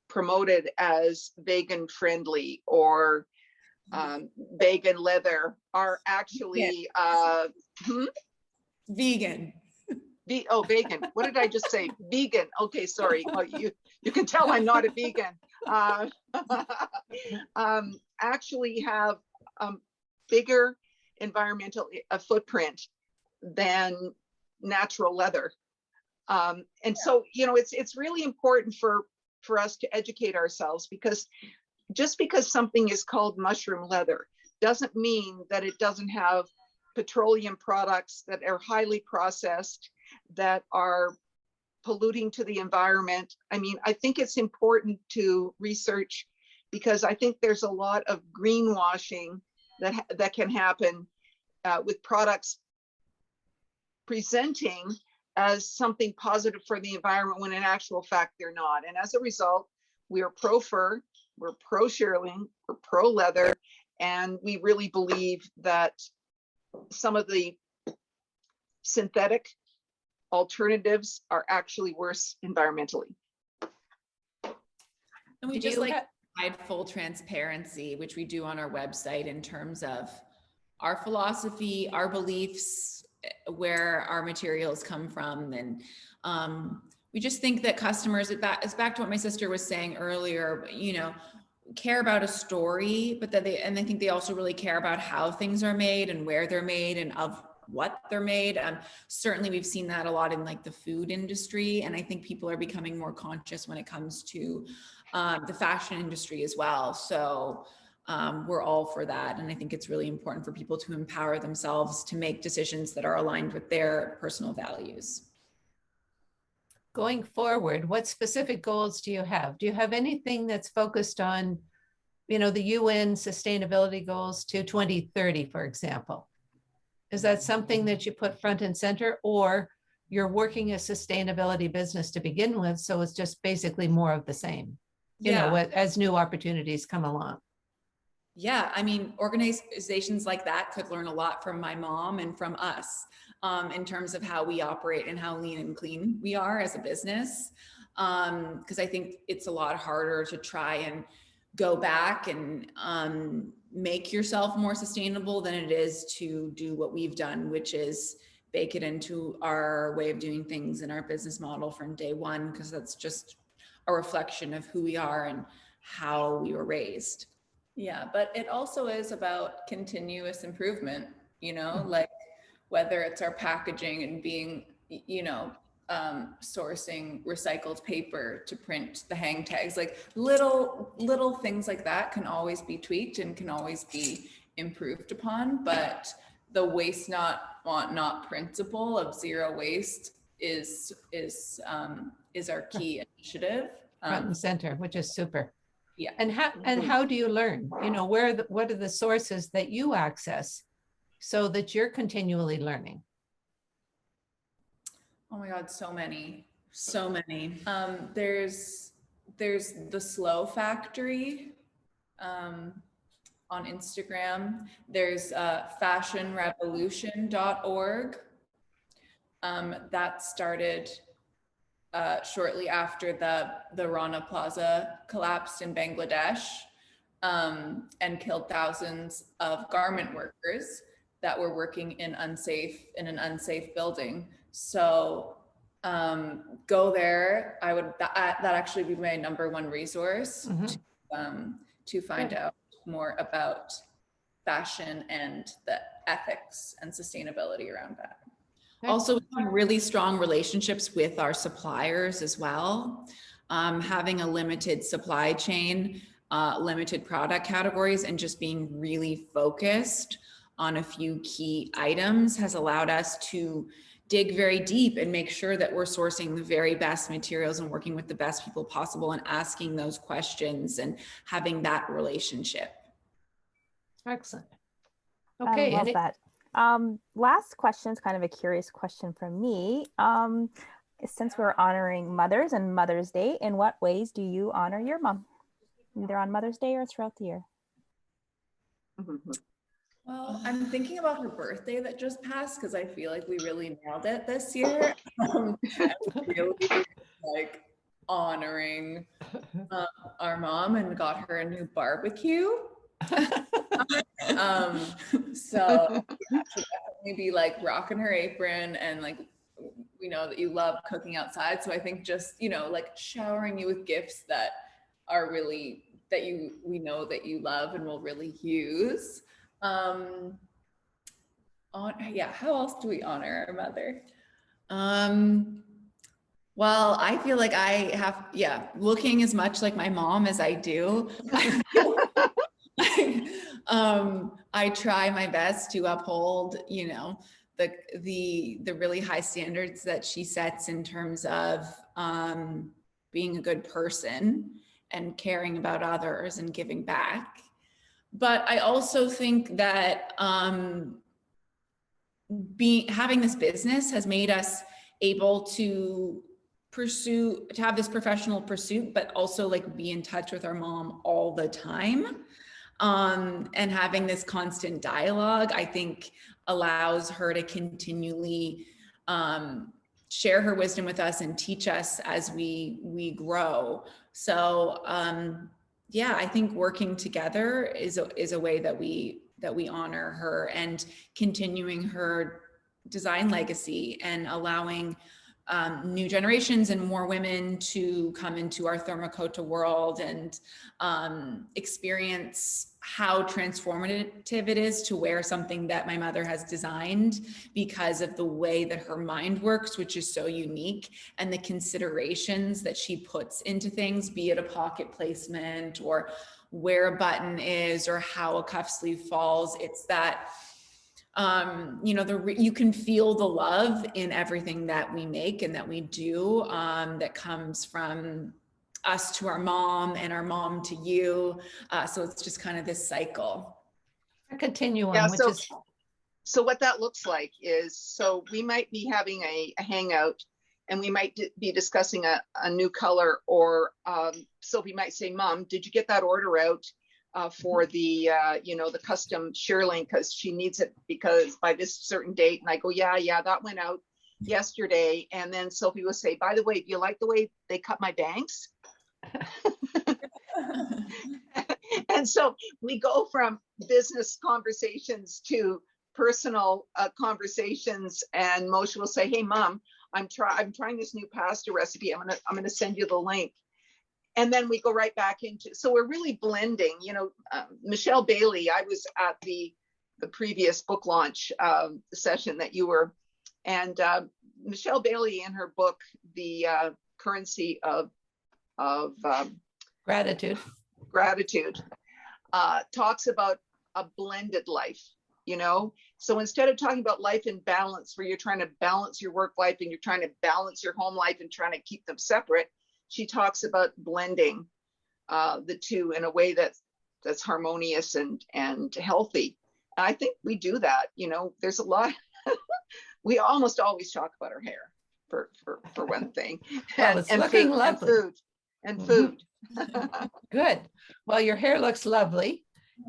promoted as vegan friendly or vegan leather are actually Vegan. vegan. What did I just say? Vegan. Okay, sorry. Oh, you can tell I'm not a vegan. Actually have bigger environmental footprint than natural leather. And so, you know, it's really important for us to educate ourselves, because just because something is called mushroom leather doesn't mean that it doesn't have petroleum products that are highly processed, that are polluting to the environment. I mean, I think it's important to research, because I think there's a lot of greenwashing that can happen with products presenting as something positive for the environment when in actual fact they're not. And as a result, we are pro fur, we're pro shearling, we're pro leather, and we really believe that some of the synthetic alternatives are actually worse environmentally. And we Do just you like ha- provide full transparency, which we do on our website, in terms of our philosophy, our beliefs, where our materials come from. And we just think that customers, it's back to what my sister was saying earlier, you know, care about a story, but that I think they also really care about how things are made and where they're made and of what they're made. Certainly we've seen that a lot in like the food industry. And I think people are becoming more conscious when it comes to the fashion industry as well. So we're all for that. And I think it's really important for people to empower themselves to make decisions that are aligned with their personal values. Going forward, what specific goals do you have? Do you have anything that's focused on, you know, the UN sustainability goals to 2030, for example? Is that something that you put front and center, or you're working a sustainability business to begin with, so it's just basically more of the same, you know, as new opportunities come along? Yeah, I mean, organizations like that could learn a lot from my mom and from us in terms of how we operate and how lean and clean we are as a business. Because I think it's a lot harder to try and go back and make yourself more sustainable than it is to do what we've done, which is bake it into our way of doing things in our business model from day one, because that's just a reflection of who we are and how we were raised. Yeah, but it also is about continuous improvement, you know, like whether it's our packaging and being, you know, sourcing recycled paper to print the hang tags, like little things like that can always be tweaked and can always be improved upon. But the waste not, want not principle of zero waste is our key initiative. Front and center, which is super. Yeah. And how do you learn? You know, what are the sources that you access so that you're continually learning? Oh my God, so many. There's the Slow Factory on Instagram. There's fashionrevolution.org. That started shortly after the Rana Plaza collapsed in Bangladesh and killed thousands of garment workers that were working in an unsafe building. So go there. That actually be my number one resource to find out more about fashion and the ethics and sustainability around that. Also, we have really strong relationships with our suppliers as well. Having a limited supply chain, limited product categories, and just being really focused on a few key items has allowed us to dig very deep and make sure that we're sourcing the very best materials and working with the best people possible and asking those questions and having that relationship. Excellent. Okay. I love that. Last question is kind of a curious question from me. Since we're honoring mothers and Mother's Day, in what ways do you honor your mom? Either on Mother's Day or throughout the year? Well, I'm thinking about her birthday that just passed because I feel like we really nailed it this year. Really like honoring our mom and got her a new barbecue. So yeah, she'll definitely be like rocking her apron, and like we know that you love cooking outside. So I think just, you know, like showering you with gifts that are really we know that you love and will really use. How else do we honor our mother? Well, I feel like I have, looking as much like my mom as I do. I try my best to uphold, you know, the really high standards that she sets in terms of being a good person and caring about others and giving back. But I also think that having this business has made us able to have this professional pursuit, but also like be in touch with our mom all the time. And having this constant dialogue, I think, allows her to continually share her wisdom with us and teach us as we grow. So I think working together is a way that we honor her, and continuing her design legacy and allowing new generations and more women to come into our Thermacota world and experience how transformative it is to wear something that my mother has designed, because of the way that her mind works, which is so unique, and the considerations that she puts into things, be it a pocket placement or where a button is or how a cuff sleeve falls. It's that, you know, you can feel the love in everything that we make and that we do, that comes from us to our mom and our mom to you. So it's just kind of this cycle. A continuum, Yeah, which is so what that looks like is, so we might be having a hangout and we might be discussing a new color, or Sophie might say, Mom, did you get that order out for the, you know, the custom shearling, because she needs it because by this certain date. And I go, yeah, that went out yesterday. And then Sophie will say, by the way, do you like the way they cut my bangs? And so we go from business conversations to personal conversations, and Mosha will say, hey Mom, I'm trying this new pasta recipe. I'm gonna send you the link. And then we go right back into, so we're really blending, you know. Michelle Bailey, I was at the previous book launch session that you were, and Michelle Bailey in her book, The Currency of gratitude. Talks about a blended life, you know. So instead of talking about life in balance, where you're trying to balance your work life and you're trying to balance your home life and trying to keep them separate, she talks about blending the two in a way that's harmonious and healthy. And I think we do that, you know. There's a lot. We almost always talk about our hair for one thing. Well, it's looking food, lovely. And food. Good. Well, your hair looks lovely.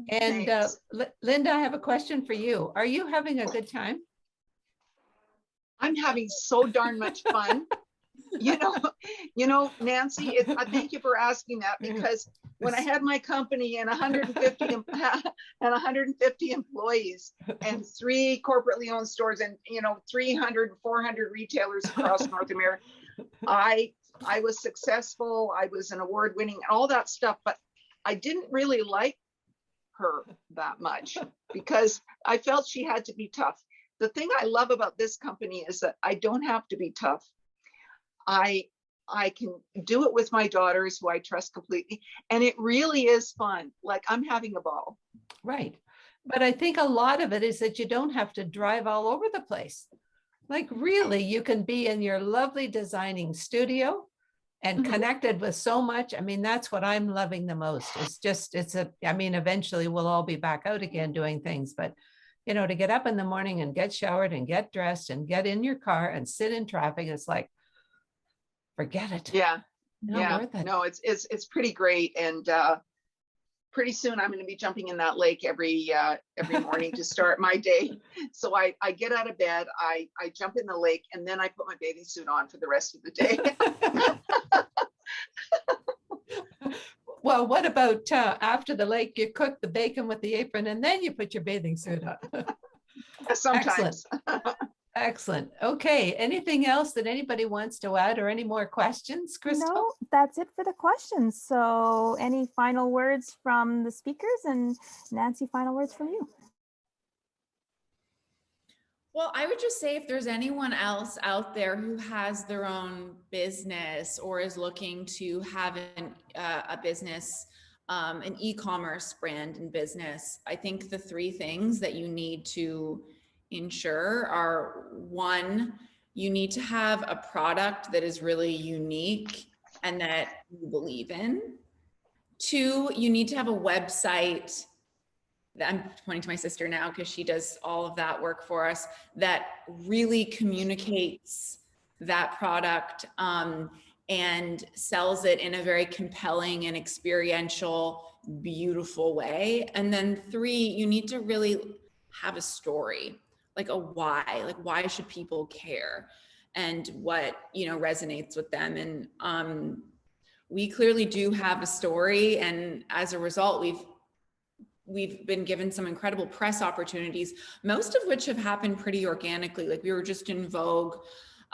And Thanks. Linda, I have a question for you. Are you having a good time? I'm having so darn much fun. You know, Nancy, thank you for asking that, because when I had my company and 150 employees and 3 corporately owned stores and, you know, 300, 400 retailers across North America, I was successful. I was an award winning, all that stuff, but I didn't really like her that much because I felt she had to be tough. The thing I love about this company is that I don't have to be tough. I can do it with my daughters, who I trust completely, and it really is fun. Like, I'm having a ball. Right. But I think a lot of it is that you don't have to drive all over the place. Like, really, you can be in your lovely designing studio and connected with so much. I mean, that's what I'm loving the most. I mean, eventually we'll all be back out again doing things, but you know, to get up in the morning and get showered and get dressed and get in your car and sit in traffic, it's like, forget it. Yeah. Not worth it. No, it's pretty great. And pretty soon I'm going to be jumping in that lake every morning to start my day. So I get out of bed, I jump in the lake, and then I put my bathing suit on for the rest of the day. Well, what about after the lake, you cook the bacon with the apron and then you put your bathing suit on? Sometimes. Excellent. Okay. Anything else that anybody wants to add, or any more questions, Crystal? No, that's it for the questions. So any final words from the speakers, and Nancy, final words from you? Well, I would just say, if there's anyone else out there who has their own business or is looking to have a business, an e-commerce brand and business, I think the 3 things that you need to ensure are: 1, you need to have a product that is really unique and that you believe in. 2, you need to have a website. I'm pointing to my sister now because she does all of that work for us, that really communicates that product and sells it in a very compelling and experiential, beautiful way. And then 3, you need to really have a story, like a why, like why should people care, and what, you know, resonates with them. And we clearly do have a story, and as a result, we've been given some incredible press opportunities, most of which have happened pretty organically. Like, we were just in Vogue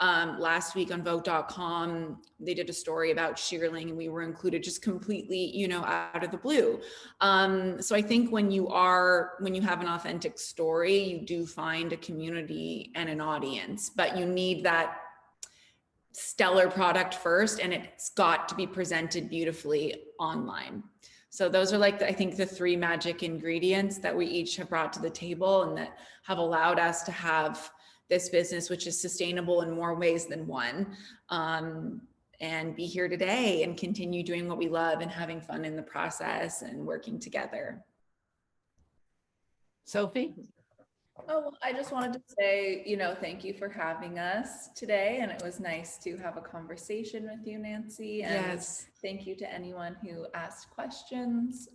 last week on Vogue.com. They did a story about shearling, and we were included just completely, you know, out of the blue. So I think when you have an authentic story, you do find a community and an audience, but you need that stellar product first, and it's got to be presented beautifully online. So those are like, I think the three magic ingredients that we each have brought to the table and that have allowed us to have this business, which is sustainable in more ways than one, and be here today and continue doing what we love and having fun in the process and working together. Sophie? Oh, well, I just wanted to say, thank you for having us today. And it was nice to have a conversation with you, Nancy. And Yes. thank you to anyone who asked questions.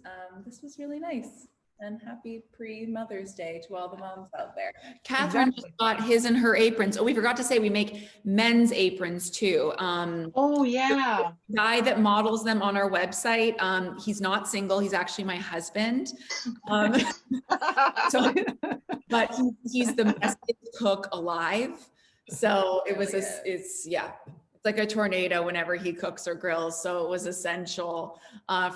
This was really nice. And happy pre-Mother's Day to all the moms out there. Catherine Exactly. just got his and her aprons. Oh, we forgot to say we make men's aprons too. Oh, yeah. The guy that models them on our website, he's not single. He's actually my husband. So, but he's the best cook alive. So it was, it's like a tornado whenever he cooks or grills. So it was essential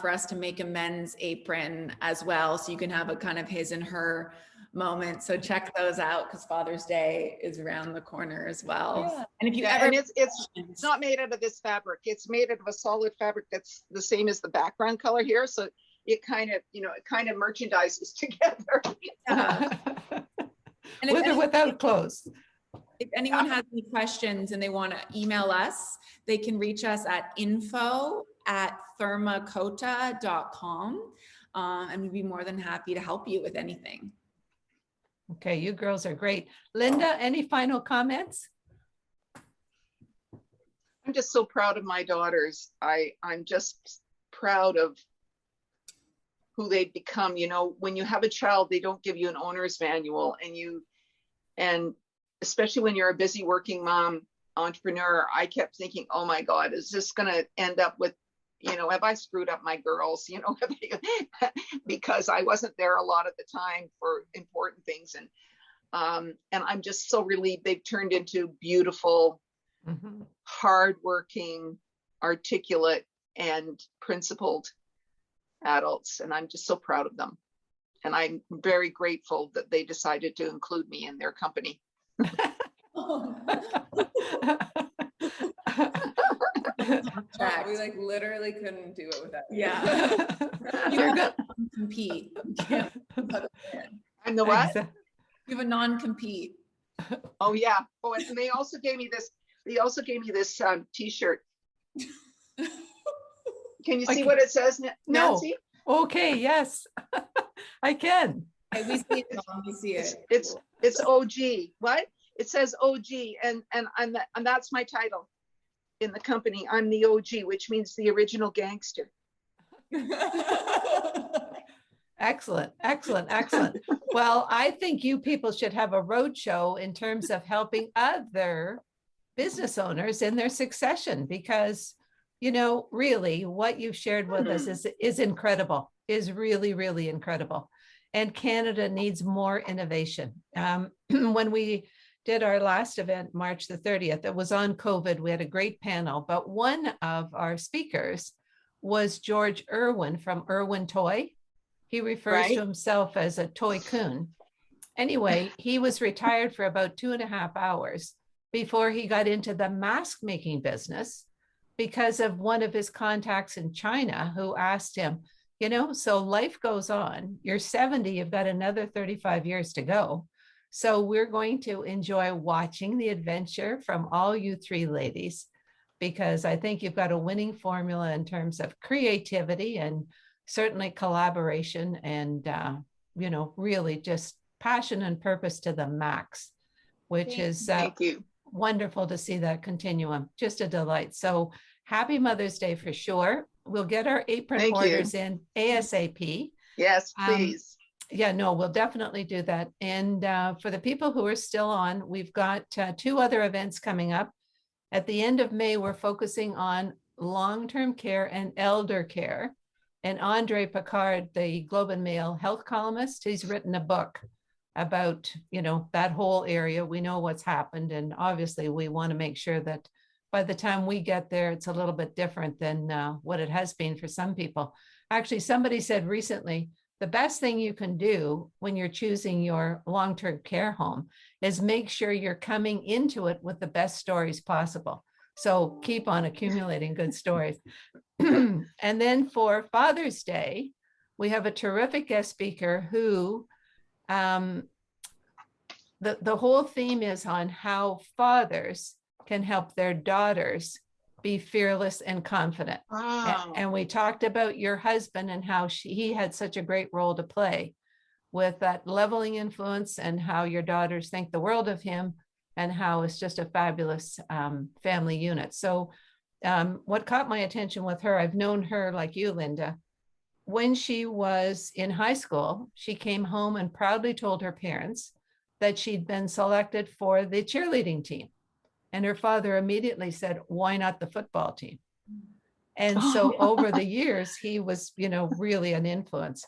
for us to make a men's apron as well. So you can have a kind of his and her moment. So check those out because Father's Day is around the corner as well. Yeah. And if you Yeah, ever, and it's not made out of this fabric. It's made out of a solid fabric that's the same as the background color here. So it kind of merchandises together. and With or without clothes. if anyone has any questions and they want to email us, they can reach us at info@thermacota.com. And we'd be more than happy to help you with anything. Okay, you girls are great. Linda, any final comments? I'm just so proud of my daughters. I'm just proud of who they've become. When you have a child, they don't give you an owner's manual, and especially when you're a busy working mom entrepreneur, I kept thinking, oh my God, is this going to end up with, have I screwed up my girls, because I wasn't there a lot of the time for important things. And I'm just so relieved they've turned into beautiful, hardworking, articulate, and principled adults. And I'm just so proud of them. And I'm very grateful that they decided to include me in their company. We literally couldn't do it without you. Yeah. You're good. Compete. I'm the what? You have a non-compete. Oh yeah. Oh, and they also gave me this. They also gave me this T-shirt. Can you see what it says, Nancy? No. Okay. Yes, I can. Okay, we see it, Mom, we see it. It's OG. What? It says OG, and that's my title in the company. I'm the OG, which means the original gangster. Excellent, excellent, excellent. Well, I think you people should have a roadshow in terms of helping other business owners in their succession, because, really what you've shared with us is incredible, is really, really incredible. And Canada needs more innovation. When we did our last event, March the 30th, it was on COVID. We had a great panel, but one of our speakers was George Irwin from Irwin Toy. He refers to himself as a toy coon. Anyway, he was retired for about 2.5 hours before he got into the mask making business because of one of his contacts in China who asked him, so life goes on. You're 70, you've got another 35 years to go. So we're going to enjoy watching the adventure from all you three ladies, because I think you've got a winning formula in terms of creativity and certainly collaboration and, really just passion and purpose to the max, which is Thank you. Wonderful to see that continuum. Just a delight. So happy Mother's Day for sure. We'll get our apron orders in ASAP. Yes, please. We'll definitely do that. And for the people who are still on, we've got 2 other events coming up. At the end of May, we're focusing on long-term care and elder care. And Andre Picard, the Globe and Mail health columnist, he's written a book about, that whole area. We know what's happened. And obviously we want to make sure that by the time we get there, it's a little bit different than what it has been for some people. Actually, somebody said recently, the best thing you can do when you're choosing your long-term care home is make sure you're coming into it with the best stories possible. So keep on accumulating good stories. And then for Father's Day, we have a terrific guest speaker who the whole theme is on how fathers can help their daughters be fearless and confident. Wow. And we talked about your husband and how he had such a great role to play with that leveling influence, and how your daughters think the world of him, and how it's just a fabulous family unit. So what caught my attention with her, I've known her like you, Linda. When she was in high school, she came home and proudly told her parents that she'd been selected for the cheerleading team. And her father immediately said, why not the football team? And so over the years, he was, really an influence.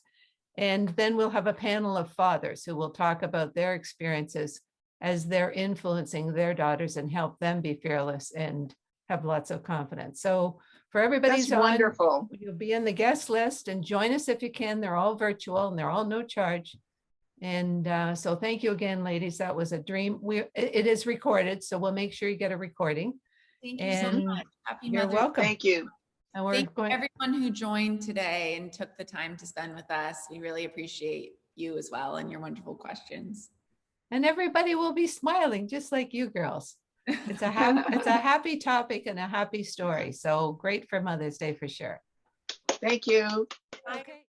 And then we'll have a panel of fathers who will talk about their experiences as they're influencing their daughters and help them be fearless and have lots of confidence. So for everybody's That's wonderful. you'll be in the guest list, and join us if you can. They're all virtual and they're all no charge. And so thank you again, ladies. That was a dream. It is recorded, so we'll make sure you get a recording. Thank you so And much. Happy you're Mother's welcome. Thank you. And we're Thank you going. everyone who joined today and took the time to spend with us. We really appreciate you as well and your wonderful questions. And everybody will be smiling just like you girls. It's a happy topic and a happy story. So great for Mother's Day for sure. Thank you. Okay.